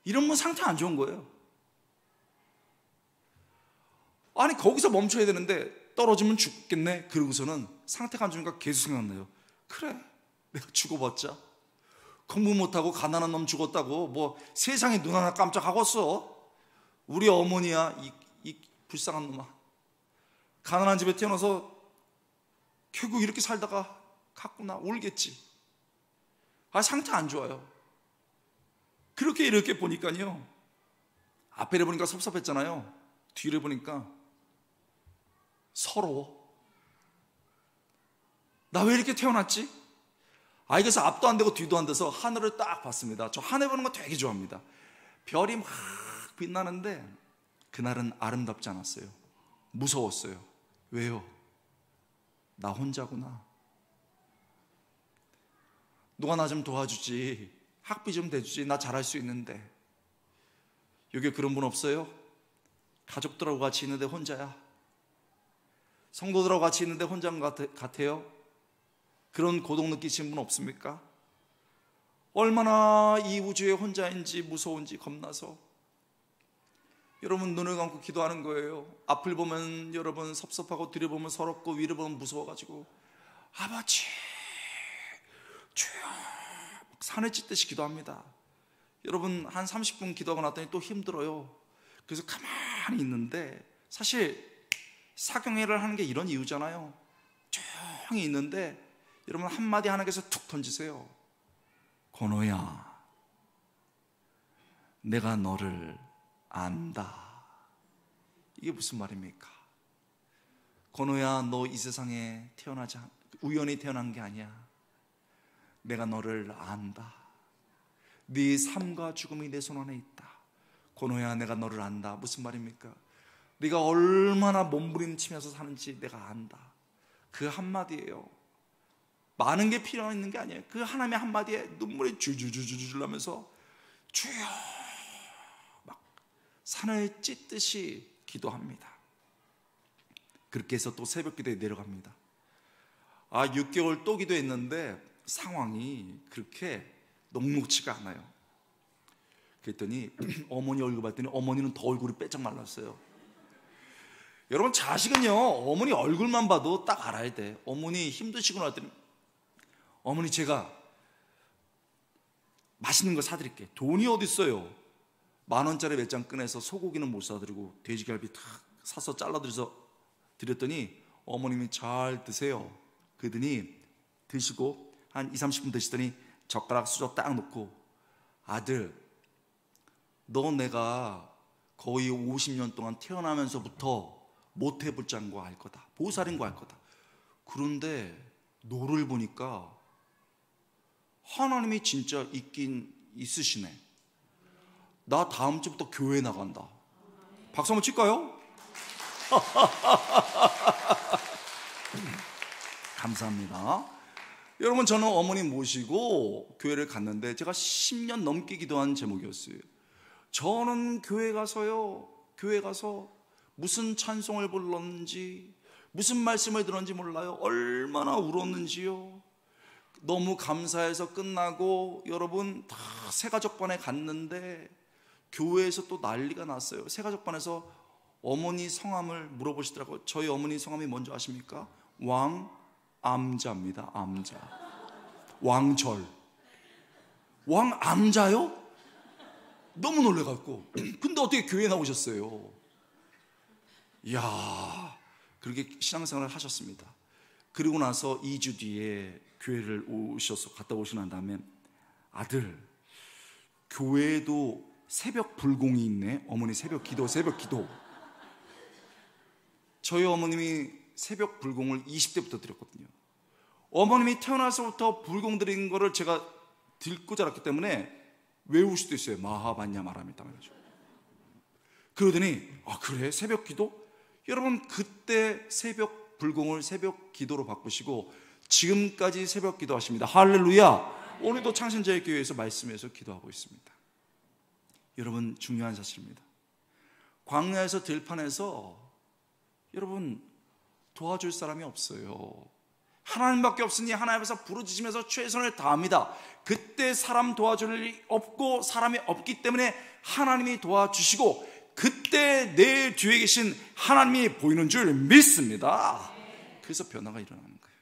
이러면 상태 안 좋은 거예요. 아니, 거기서 멈춰야 되는데 떨어지면 죽겠네. 그러고서는 상태가 안 좋으니까 계속 생각나요. 그래, 내가 죽어봤자 공부 못하고 가난한 놈 죽었다고 뭐 세상에 눈 하나 깜짝하겠어. 우리 어머니야, 이 불쌍한 놈아. 가난한 집에 태어나서 결국 이렇게 살다가 갔구나. 울겠지. 아, 상태 안 좋아요. 그렇게 이렇게 보니까요, 앞에를 보니까 섭섭했잖아요. 뒤를 보니까 서러워. 나 왜 이렇게 태어났지? 그래서 앞도 안 되고 뒤도 안 돼서 하늘을 딱 봤습니다. 저 하늘 보는 거 되게 좋아합니다. 별이 막 빛나는데 그날은 아름답지 않았어요. 무서웠어요. 왜요? 나 혼자구나. 누가 나 좀 도와주지. 학비 좀 대주지. 나 잘할 수 있는데. 여기 그런 분 없어요? 가족들하고 같이 있는데 혼자야. 성도들하고 같이 있는데 혼자인 것 같아요? 그런 고독 느끼시는 분 없습니까? 얼마나 이 우주에 혼자인지 무서운지 겁나서 여러분 눈을 감고 기도하는 거예요. 앞을 보면 여러분 섭섭하고 뒤를 보면 서럽고 위를 보면 무서워가지고 아버지 주여 산을 찢듯이 기도합니다. 여러분 한 30분 기도하고 났더니 또 힘들어요. 그래서 가만히 있는데 사실 사경회를 하는 게 이런 이유잖아요. 조용히 있는데 여러분 한마디 하나님께서 툭 던지세요. 권호야, 내가 너를 안다. 이게 무슨 말입니까? 권호야, 너 이 세상에 우연히 태어난 게 아니야. 내가 너를 안다. 네 삶과 죽음이 내 손 안에 있다. 권호야, 내가 너를 안다. 무슨 말입니까? 네가 얼마나 몸부림치면서 사는지 내가 안다. 그 한마디예요. 많은 게 필요 있는 게 아니에요. 그 하나님의 한마디에 눈물이 줄줄줄줄 나면서 주여 막 산을 찢듯이 기도합니다. 그렇게 해서 또 새벽 기도에 내려갑니다. 6개월 또 기도했는데 상황이 그렇게 녹록지가 않아요. 그랬더니 어머니 얼굴 봤더니 어머니는 더 얼굴이 빼짝 말랐어요. 여러분, 자식은요, 어머니 얼굴만 봐도 딱 알아야 돼. 어머니 힘드시구나 했더니, 어머니 제가 맛있는 거 사드릴게. 돈이 어디 있어요? 10,000원짜리 몇 장 꺼내서 소고기는 못 사드리고 돼지갈비 탁 사서 드렸더니 어머님이 잘 드세요. 그러더니 드시고 한 20-30분 드시더니 젓가락 수저 딱 놓고, 아들, 너 내가 거의 50년 동안 태어나면서부터 못 해볼 자인 거 알 거다. 보살인 거 알 거다. 그런데 너를 보니까 하나님이 진짜 있긴 있으시네. 나 다음 주부터 교회 나간다. 박수 한번 칠까요? 감사합니다. 여러분, 저는 어머니 모시고 교회를 갔는데 제가 10년 넘게 기도한 제목이었어요. 저는 교회 가서 무슨 찬송을 불렀는지, 무슨 말씀을 들었는지 몰라요. 얼마나 울었는지요. 너무 감사해서 끝나고 여러분 다 새가족반에 갔는데 교회에서 또 난리가 났어요. 새가족반에서 어머니 성함을 물어보시더라고요. 저희 어머니 성함이 뭔지 아십니까? 왕암자입니다. 암자. 왕절. 왕암자요? 너무 놀래갖고. 근데 어떻게 교회에 나오셨어요? 이야, 그렇게 신앙생활을 하셨습니다. 그리고 나서 2주 뒤에 교회를 갔다 오시고 난 다음에, 아들, 교회에도 새벽 불공이 있네. 어머니 새벽 기도. 저희 어머님이 새벽 불공을 20대부터 드렸거든요. 어머님이 태어나서부터 불공 드린 거를 제가 듣고 자랐기 때문에 외울 수도 있어요. 마하반야 마라미다. 그러더니, 그래? 새벽 기도? 여러분, 그때 새벽 불공을 새벽 기도로 바꾸시고 지금까지 새벽 기도 하십니다. 할렐루야. 오늘도 창신자유교회에서 말씀에서 기도하고 있습니다. 여러분, 중요한 사실입니다. 광야에서 들판에서 여러분 도와줄 사람이 없어요. 하나님밖에 없으니 하나님 앞에서 부르짖으면서 최선을 다합니다. 그때 사람 도와줄 일이 없고 사람이 없기 때문에 하나님이 도와주시고, 그때 내 뒤에 계신 하나님이 보이는 줄 믿습니다. 그래서 변화가 일어나는 거예요.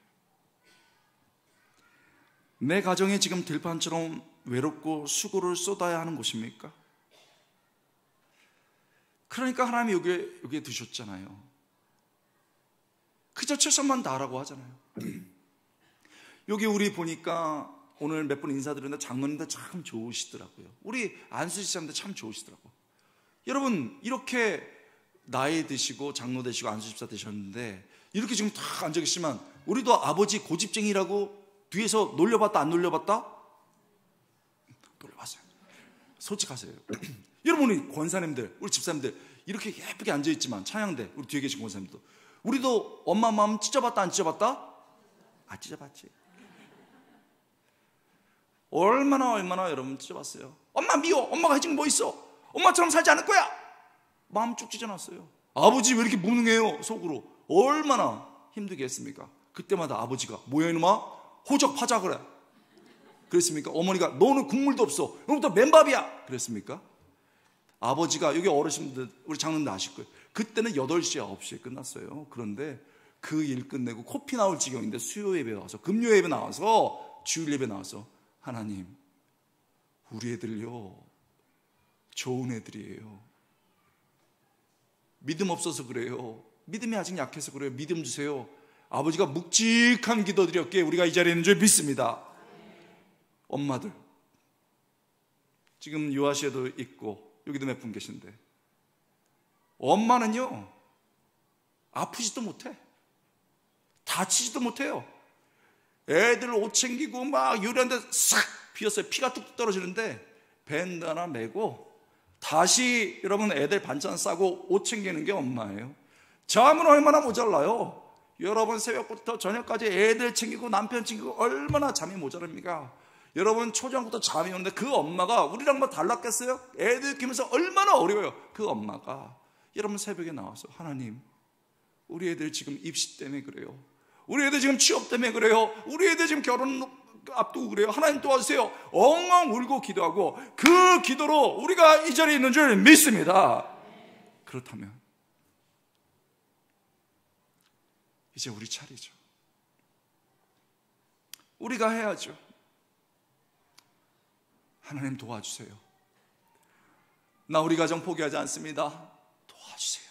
내 가정이 지금 들판처럼 외롭고 수고를 쏟아야 하는 곳입니까? 그러니까 하나님이 여기에 두셨잖아요. 그저 최선만 다하라고 하잖아요. 여기 우리 보니까 오늘 몇 분 인사드렸는데 장로님들 참 좋으시더라고요. 우리 안수지 사람들 참 좋으시더라고요. 여러분, 이렇게 나이 드시고 장로 되시고 안수집사 되셨는데 이렇게 지금 다 앉아 계시지만, 우리도 아버지 고집쟁이라고 뒤에서 놀려봤다 안 놀려봤다? 놀려봤어요. 솔직하세요. 여러분, 우리 권사님들, 우리 집사님들 이렇게 예쁘게 앉아있지만, 찬양대 우리 뒤에 계신 권사님도, 우리도 엄마 마음 찢어봤다 안 찢어봤다? 찢어봤지. 얼마나 여러분 찢어봤어요. 엄마 미워. 엄마가 해준 거 뭐 있어? 엄마처럼 살지 않을 거야. 마음 쭉 찢어놨어요. 아버지 왜 이렇게 무능해요? 속으로 얼마나 힘들게 했습니까? 그때마다 아버지가 뭐야 이놈아? 호적파자 그래. 그랬습니까? 어머니가 너는 국물도 없어. 너부터 맨밥이야. 그랬습니까? 아버지가, 여기 어르신들 우리 장로님들 아실 거예요. 그때는 8시에 9시에 끝났어요. 그런데 그 일 끝내고 코피 나올 지경인데 수요 예배 나와서, 금요 예배 나와서, 주일 예배 나와서, 하나님, 우리 애들요 좋은 애들이에요. 믿음 없어서 그래요. 믿음이 아직 약해서 그래요. 믿음 주세요. 아버지가 묵직한 기도드렸기에 우리가 이 자리에 있는 줄 믿습니다. 엄마들, 지금 유아시에도 있고 여기도 몇 분 계신데, 엄마는요 아프지도 못해. 다치지도 못해요. 애들 옷 챙기고 막 요리하는데 싹 비었어요. 피가 뚝뚝 떨어지는데 밴드 하나 메고 다시 여러분 애들 반찬 싸고 옷 챙기는 게 엄마예요. 잠은 얼마나 모자라요. 여러분 새벽부터 저녁까지 애들 챙기고 남편 챙기고 얼마나 잠이 모자랍니까? 여러분 초저녁부터 잠이 오는데 그 엄마가 우리랑 뭐 달랐겠어요? 애들 키우면서 얼마나 어려워요. 그 엄마가 여러분 새벽에 나와서 하나님, 우리 애들 지금 입시 때문에 그래요. 우리 애들 지금 취업 때문에 그래요. 우리 애들 지금 결혼 앞두고 그래요. 하나님 도와주세요. 엉엉 울고 기도하고 그 기도로 우리가 이 자리에 있는 줄 믿습니다. 그렇다면 이제 우리 차례죠. 우리가 해야죠. 하나님 도와주세요. 나 우리 가정 포기하지 않습니다. 도와주세요.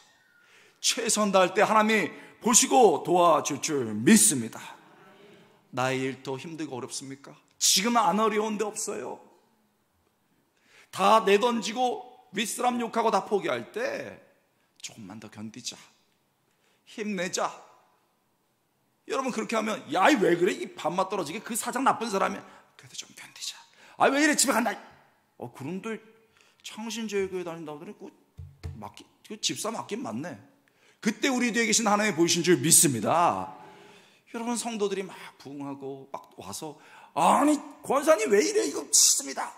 최선 다할 때 하나님이 보시고 도와줄 줄 믿습니다. 나의 일도 힘들고 어렵습니까? 지금 안 어려운 데 없어요. 다 내던지고 윗사람 욕하고 다 포기할 때 조금만 더 견디자, 힘내자. 여러분 그렇게 하면 야 왜 그래? 이 밥맛 떨어지게 그 사장 나쁜 사람이야. 그래도 좀 견디자. 아 왜 이래 집에 간다. 그런데 창신제일교회 다닌다고 하더니 그 집사 맞긴 맞네. 그때 우리 뒤에 계신 하나님 보이신 줄 믿습니다. 여러분 성도들이 막 부흥하고 막 와서 아니 권사님 왜 이래 이거 치습니다.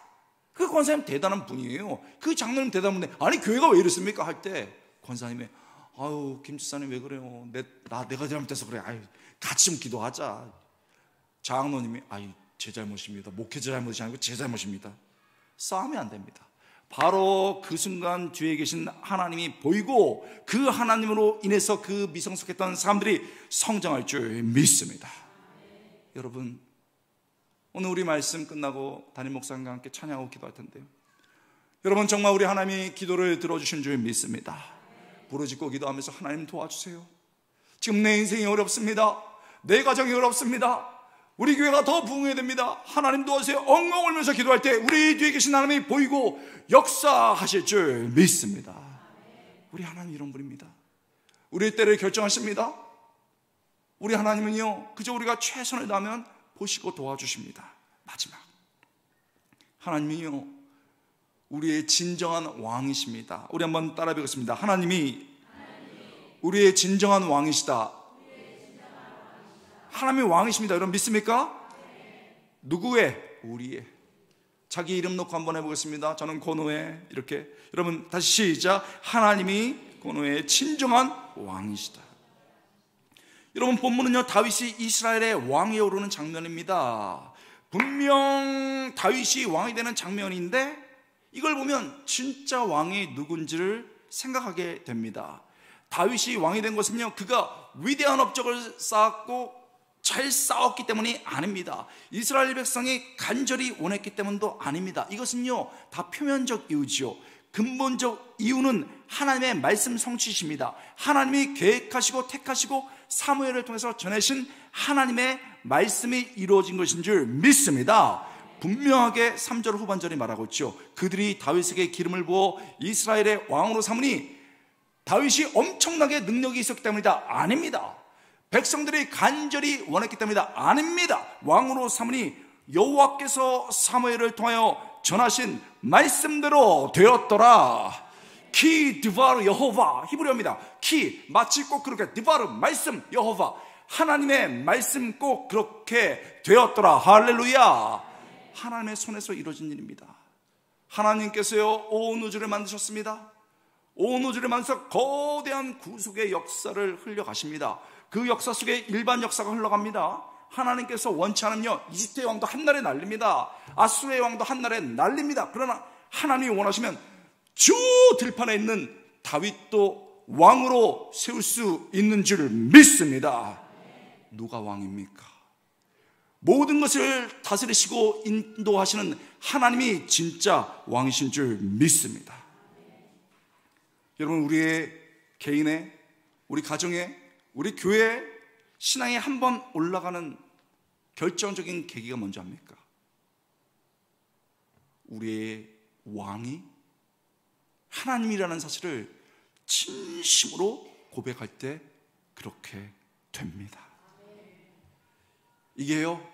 그 권사님 대단한 분이에요. 그 장로님 대단한 분인데 아니 교회가 왜 이렇습니까 할 때 권사님이 아유 김 집사님 왜 그래요? 내가 잘못해서 그래. 아유 같이 좀 기도하자. 장로님이 아유 제 잘못입니다. 목회자 잘못이 아니고 제 잘못입니다. 싸우면 안 됩니다. 바로 그 순간 뒤에 계신 하나님이 보이고 그 하나님으로 인해서 그 미성숙했던 사람들이 성장할 줄 믿습니다. 여러분 오늘 우리 말씀 끝나고 담임 목사님과 함께 찬양하고 기도할 텐데요, 여러분 정말 우리 하나님이 기도를 들어주신 줄 믿습니다. 부르짖고 기도하면서 하나님 도와주세요. 지금 내 인생이 어렵습니다. 내 가정이 어렵습니다. 우리 교회가 더 부흥해야 됩니다. 하나님 도와주세요. 엉엉 울면서 기도할 때 우리 뒤에 계신 하나님이 보이고 역사하실 줄 믿습니다. 우리 하나님 이런 분입니다. 우리의 때를 결정하십니다. 우리 하나님은요 그저 우리가 최선을 다하면 보시고 도와주십니다. 마지막 하나님이요 우리의 진정한 왕이십니다. 우리 한번 따라 배우겠습니다. 하나님이 우리의 진정한 왕이시다. 하나님이 왕이십니다. 여러분 믿습니까? 누구의? 우리의. 자기 이름 놓고 한번 해보겠습니다. 저는 고노의. 이렇게 여러분 다시 시작. 하나님이 고노의 진정한 왕이시다. 여러분 본문은요 다윗이 이스라엘의 왕위에 오르는 장면입니다. 분명 다윗이 왕이 되는 장면인데 이걸 보면 진짜 왕이 누군지를 생각하게 됩니다. 다윗이 왕이 된 것은요 그가 위대한 업적을 쌓았고 잘 싸웠기 때문이 아닙니다. 이스라엘 백성이 간절히 원했기 때문도 아닙니다. 이것은요 다 표면적 이유지요. 근본적 이유는 하나님의 말씀 성취십니다. 하나님이 계획하시고 택하시고 사무엘을 통해서 전해신 하나님의 말씀이 이루어진 것인 줄 믿습니다. 분명하게 3절 후반절이 말하고 있죠. 그들이 다윗에게 기름을 부어 이스라엘의 왕으로 삼으니 다윗이 엄청나게 능력이 있었기 때문이다. 아닙니다. 백성들이 간절히 원했기 때문이다. 아닙니다. 왕으로 삼으니 여호와께서 사무엘을 통하여 전하신 말씀대로 되었더라. 키 드바르 여호와 히브리어입니다. 키 마치 꼭 그렇게 드바르 말씀 여호와 하나님의 말씀 꼭 그렇게 되었더라. 할렐루야. 하나님의 손에서 이루어진 일입니다. 하나님께서요 온 우주를 만드셨습니다. 온 우주를 만드셔서 거대한 구속의 역사를 흘려가십니다. 그 역사 속에 일반 역사가 흘러갑니다. 하나님께서 원치 않으면요 이집트의 왕도 한날에 날립니다. 아수르의 왕도 한날에 날립니다. 그러나 하나님이 원하시면 저 들판에 있는 다윗도 왕으로 세울 수 있는 줄 믿습니다. 누가 왕입니까? 모든 것을 다스리시고 인도하시는 하나님이 진짜 왕이신 줄 믿습니다. 여러분 우리의 개인의 우리 가정의 우리 교회 신앙이 한번 올라가는 결정적인 계기가 뭔지 압니까? 우리의 왕이 하나님이라는 사실을 진심으로 고백할 때 그렇게 됩니다. 이게요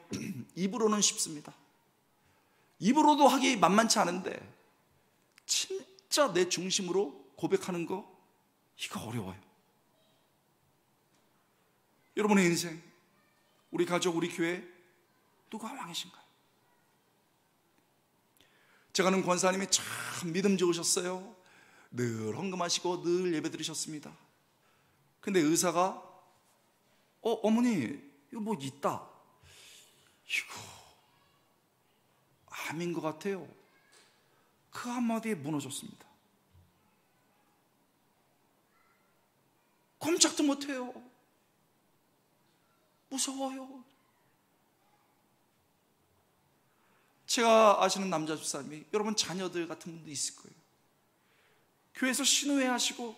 입으로는 쉽습니다. 입으로도 하기 만만치 않은데 진짜 내 중심으로 고백하는 거 이거 어려워요. 여러분의 인생, 우리 가족, 우리 교회 누가 왕이신가요? 제가 아는 권사님이 참 믿음 좋으셨어요. 늘 헌금하시고 늘 예배 드리셨습니다. 근데 의사가 어머니 이거 뭐 있다, 이거 암인 것 같아요. 그 한마디에 무너졌습니다. 꼼짝도 못해요. 무서워요. 제가 아시는 남자 집사님이, 여러분 자녀들 같은 분도 있을 거예요. 교회에서 신우회 하시고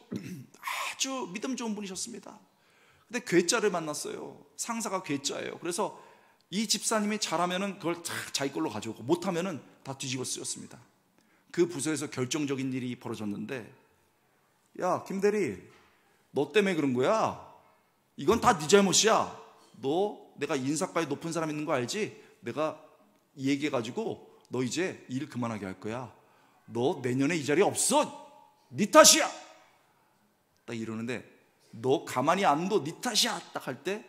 아주 믿음 좋은 분이셨습니다. 근데 괴짜를 만났어요. 상사가 괴짜예요. 그래서 이 집사님이 잘하면은 그걸 다 자기 걸로 가져오고 못하면은 다 뒤집어 쓰였습니다. 그 부서에서 결정적인 일이 벌어졌는데, 야 김대리, 너 때문에 그런 거야. 이건 다 네 잘못이야. 너 내가 인사과에 높은 사람 있는 거 알지? 내가 얘기해가지고 너 이제 일 그만하게 할 거야. 너 내년에 이 자리에 없어. 네 탓이야. 딱 이러는데, 너 가만히 안 둬, 네 탓이야. 딱 할 때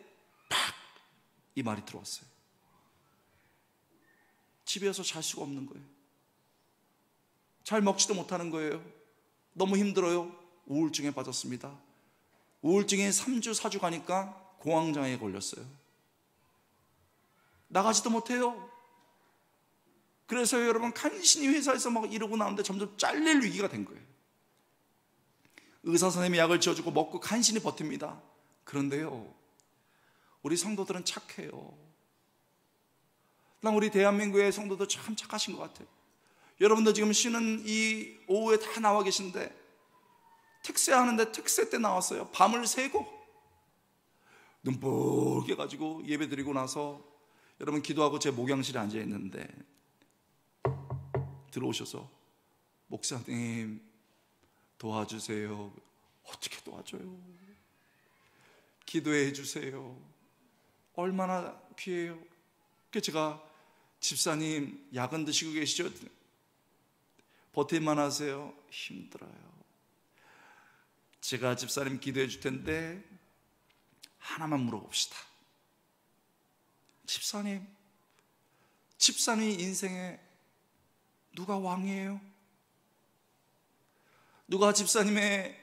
팍! 이 말이 들어왔어요. 집에서 잘 수가 없는 거예요. 잘 먹지도 못하는 거예요. 너무 힘들어요. 우울증에 빠졌습니다. 우울증이 3주 4주 가니까 공황장애에 걸렸어요. 나가지도 못해요. 그래서 여러분 간신히 회사에서 막 이러고 나오는데 점점 잘릴 위기가 된 거예요. 의사 선생님이 약을 지어주고 먹고 간신히 버팁니다. 그런데요, 우리 성도들은 착해요. 우리 대한민국의 성도도 참 착하신 것 같아요. 여러분도 지금 쉬는 이 오후에 다 나와 계신데, 특세 하는데 특세 때 나왔어요. 밤을 새고 눈뽕게 가지고 예배 드리고 나서 여러분 기도하고 제 목양실에 앉아 있는데 들어오셔서, 목사님 도와주세요. 어떻게 도와줘요? 기도해 주세요. 얼마나 귀해요. 그래서 제가, 집사님 약은 드시고 계시죠? 버틸만 하세요? 힘들어요. 제가 집사님 기도해 줄 텐데 하나만 물어봅시다. 집사님 인생에 누가 왕이에요? 누가 집사님의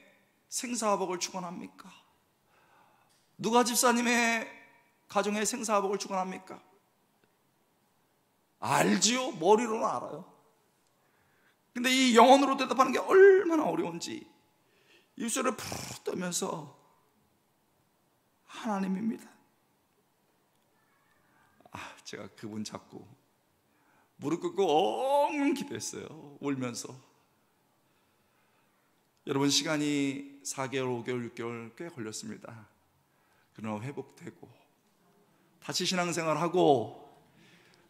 생사화복을 축원합니까? 누가 집사님의 가정의 생사화복을 축원합니까? 알지요? 머리로는 알아요. 근데 이 영혼으로 대답하는 게 얼마나 어려운지 입술을 푸르 떠면서 하나님입니다. 제가 그분 잡고 무릎 꿇고 엉엉 기도했어요. 울면서. 여러분 시간이 4개월, 5개월, 6개월 꽤 걸렸습니다. 그러나 회복되고 다시 신앙생활하고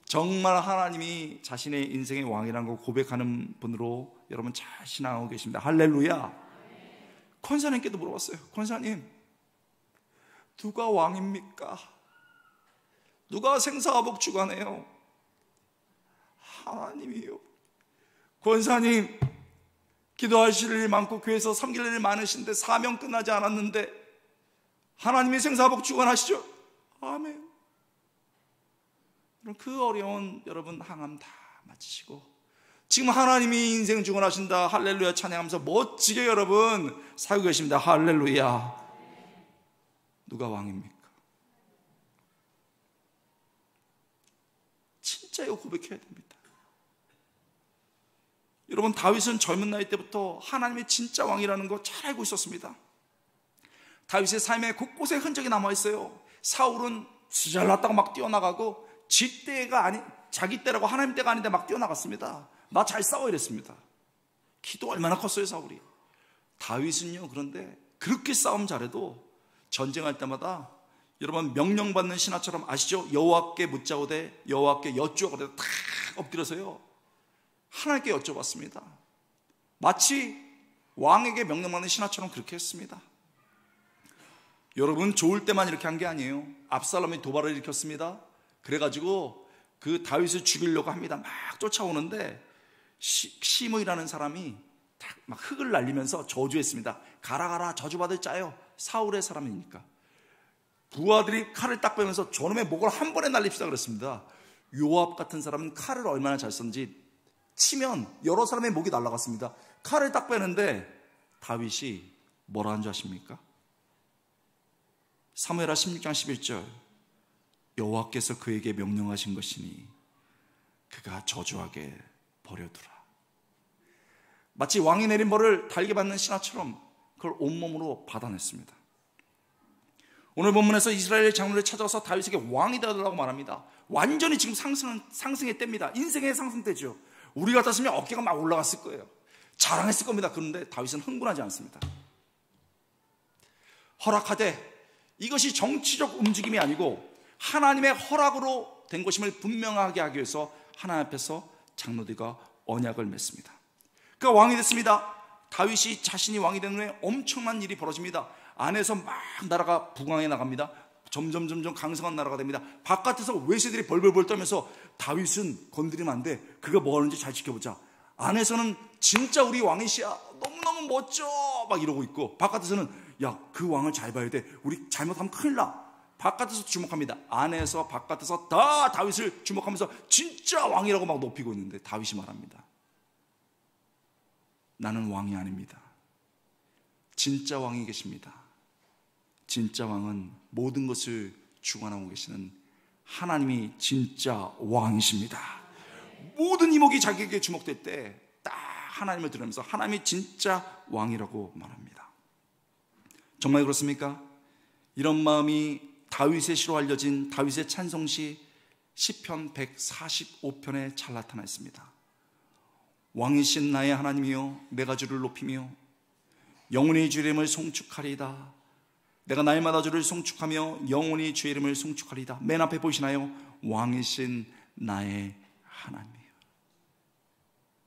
정말 하나님이 자신의 인생의 왕이라는 걸 고백하는 분으로 여러분 잘 신앙하고 계십니다. 할렐루야. 권사님께도 물어봤어요. 권사님, 누가 왕입니까? 누가 생사화복 주관해요? 하나님이요. 권사님, 기도하실 일 많고 교회에서 섬길 일 많으신데 사명 끝나지 않았는데 하나님이 생사화복 주관하시죠? 아멘. 그 어려운 여러분 항암 다 마치시고 지금 하나님이 인생 주관하신다 할렐루야 찬양하면서 멋지게 여러분 살고 계십니다. 할렐루야. 누가 왕입니까? 진짜 이거 고백해야 됩니다. 여러분 다윗은 젊은 나이 때부터 하나님이 진짜 왕이라는 거 잘 알고 있었습니다. 다윗의 삶에 곳곳에 흔적이 남아있어요. 사울은 잘났다고 막 뛰어나가고 지 때가 아니, 자기 때라고 하나님 때가 아닌데 막 뛰어나갔습니다. 나 잘 싸워 이랬습니다. 기도 얼마나 컸어요 사울이. 다윗은요, 그런데 그렇게 싸움 잘해도 전쟁할 때마다 여러분 명령받는 신하처럼 아시죠? 여호와께 묻자오되 여호와께 여쭈어오되 탁 엎드려서요 하나님께 여쭤봤습니다. 마치 왕에게 명령받는 신하처럼 그렇게 했습니다. 여러분 좋을 때만 이렇게 한 게 아니에요. 압살롬이 도발을 일으켰습니다. 그래가지고 그 다윗을 죽이려고 합니다. 막 쫓아오는데 시므이라는 사람이 막 흙을 날리면서 저주했습니다. 가라 가라 저주받을 자요. 사울의 사람이니까 부하들이 칼을 딱 빼면서 저놈의 목을 한 번에 날립시다 그랬습니다. 요압 같은 사람은 칼을 얼마나 잘 썼는지 치면 여러 사람의 목이 날아갔습니다. 칼을 딱 빼는데 다윗이 뭐라 한 줄 아십니까? 사무엘하 16장 11절, 여호와께서 그에게 명령하신 것이니 그가 저주하게 버려두라. 마치 왕이 내린 벌을 달게 받는 신하처럼 그걸 온몸으로 받아냈습니다. 오늘 본문에서 이스라엘 장로를 찾아서 다윗에게 왕이 되어달라고 말합니다. 완전히 지금 상승의 때입니다. 인생의 상승 때죠. 우리 같았으면 어깨가 막 올라갔을 거예요. 자랑했을 겁니다. 그런데 다윗은 흥분하지 않습니다. 허락하되, 이것이 정치적 움직임이 아니고 하나님의 허락으로 된 것임을 분명하게 하기 위해서 하나님 앞에서 장로들과 언약을 맺습니다. 그가 왕이 됐습니다. 다윗이 자신이 왕이 된 후에 엄청난 일이 벌어집니다. 안에서 막 나라가 부강해 나갑니다. 점점 강성한 나라가 됩니다. 바깥에서 외세들이 벌벌벌 떨면서 다윗은 건드리면 안 돼. 그가 뭐 하는지 잘 지켜보자. 안에서는 진짜 우리 왕이시야, 너무너무 멋져, 막 이러고 있고, 바깥에서는 야, 그 왕을 잘 봐야 돼. 우리 잘못하면 큰일 나. 바깥에서 주목합니다. 안에서 바깥에서 다 다윗을 주목하면서 진짜 왕이라고 막 높이고 있는데 다윗이 말합니다. 나는 왕이 아닙니다. 진짜 왕이 계십니다. 진짜 왕은 모든 것을 주관하고 계시는 하나님이 진짜 왕이십니다. 모든 이목이 자기에게 주목될 때 딱 하나님을 들으면서 하나님이 진짜 왕이라고 말합니다. 정말 그렇습니까? 이런 마음이 다윗의 시로 알려진 다윗의 찬송시 시편 145편에 잘 나타나 있습니다. 왕이신 나의 하나님이여, 내가 주를 높이며 영원히 주의 이름을 송축하리이다. 내가 날마다 주를 송축하며 영원히 주의 이름을 송축하리이다. 맨 앞에 보이시나요? 왕이신 나의 하나님이여.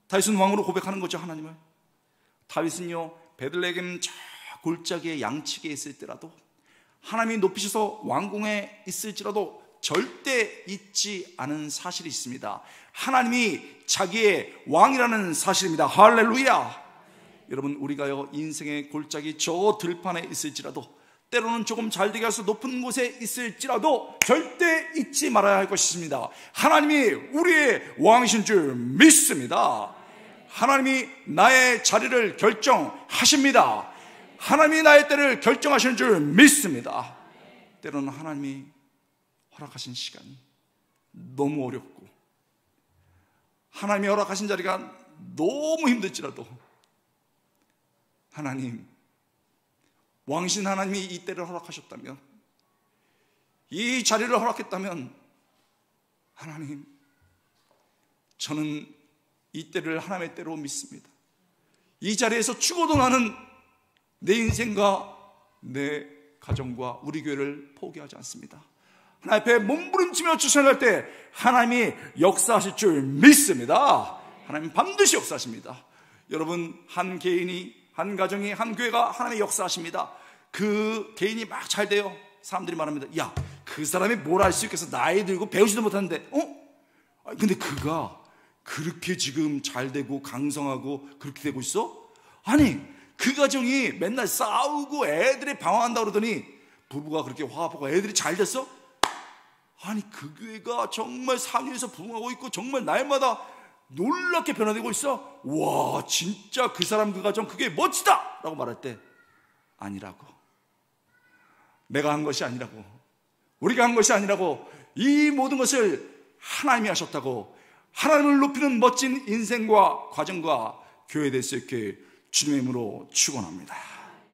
다윗은 왕으로 고백하는 거죠, 하나님을. 다윗은요, 베들레헴 저 골짜기의 양측에 있을 때라도, 하나님이 높이셔서 왕궁에 있을지라도 절대 잊지 않은 사실이 있습니다. 하나님이 자기의 왕이라는 사실입니다. 할렐루야. 여러분, 우리가요, 인생의 골짜기 저 들판에 있을지라도, 때로는 조금 잘되게 해서 높은 곳에 있을지라도 절대 잊지 말아야 할 것이 있습니다. 하나님이 우리의 왕이신 줄 믿습니다. 하나님이 나의 자리를 결정하십니다. 하나님이 나의 때를 결정하시는 줄 믿습니다. 때로는 하나님이 허락하신 시간이 너무 어렵고, 하나님이 허락하신 자리가 너무 힘들지라도, 하나님, 왕신 하나님이 이 때를 허락하셨다면, 이 자리를 허락했다면, 하나님, 저는 이 때를 하나님의 때로 믿습니다. 이 자리에서 죽어도 나는 내 인생과 내 가정과 우리 교회를 포기하지 않습니다. 하나님 앞에 몸부림치며 추천할 때 하나님이 역사하실 줄 믿습니다. 하나님 반드시 역사하십니다. 여러분, 한 개인이, 한 가정이, 한 교회가 하나님의 역사하십니다. 그 개인이 막 잘 돼요. 사람들이 말합니다. 야, 그 사람이 뭘 알 수 있겠어? 나이 들고 배우지도 못하는데. 근데 그가 그렇게 지금 잘 되고 강성하고 그렇게 되고 있어? 아니, 그 가정이 맨날 싸우고 애들이 방황한다 그러더니 부부가 그렇게 화합하고 애들이 잘 됐어? 아니, 그 교회가 정말 산 위에서 부흥하고 있고 정말 날마다 놀랍게 변화되고 있어? 와, 진짜 그 사람 그 가정 그게 멋지다! 라고 말할 때 아니라고, 내가 한 것이 아니라고, 우리가 한 것이 아니라고, 이 모든 것을 하나님이 하셨다고, 하나님을 높이는 멋진 인생과 과정과 교회 될 수 있게 주님의 이름으로 축원합니다.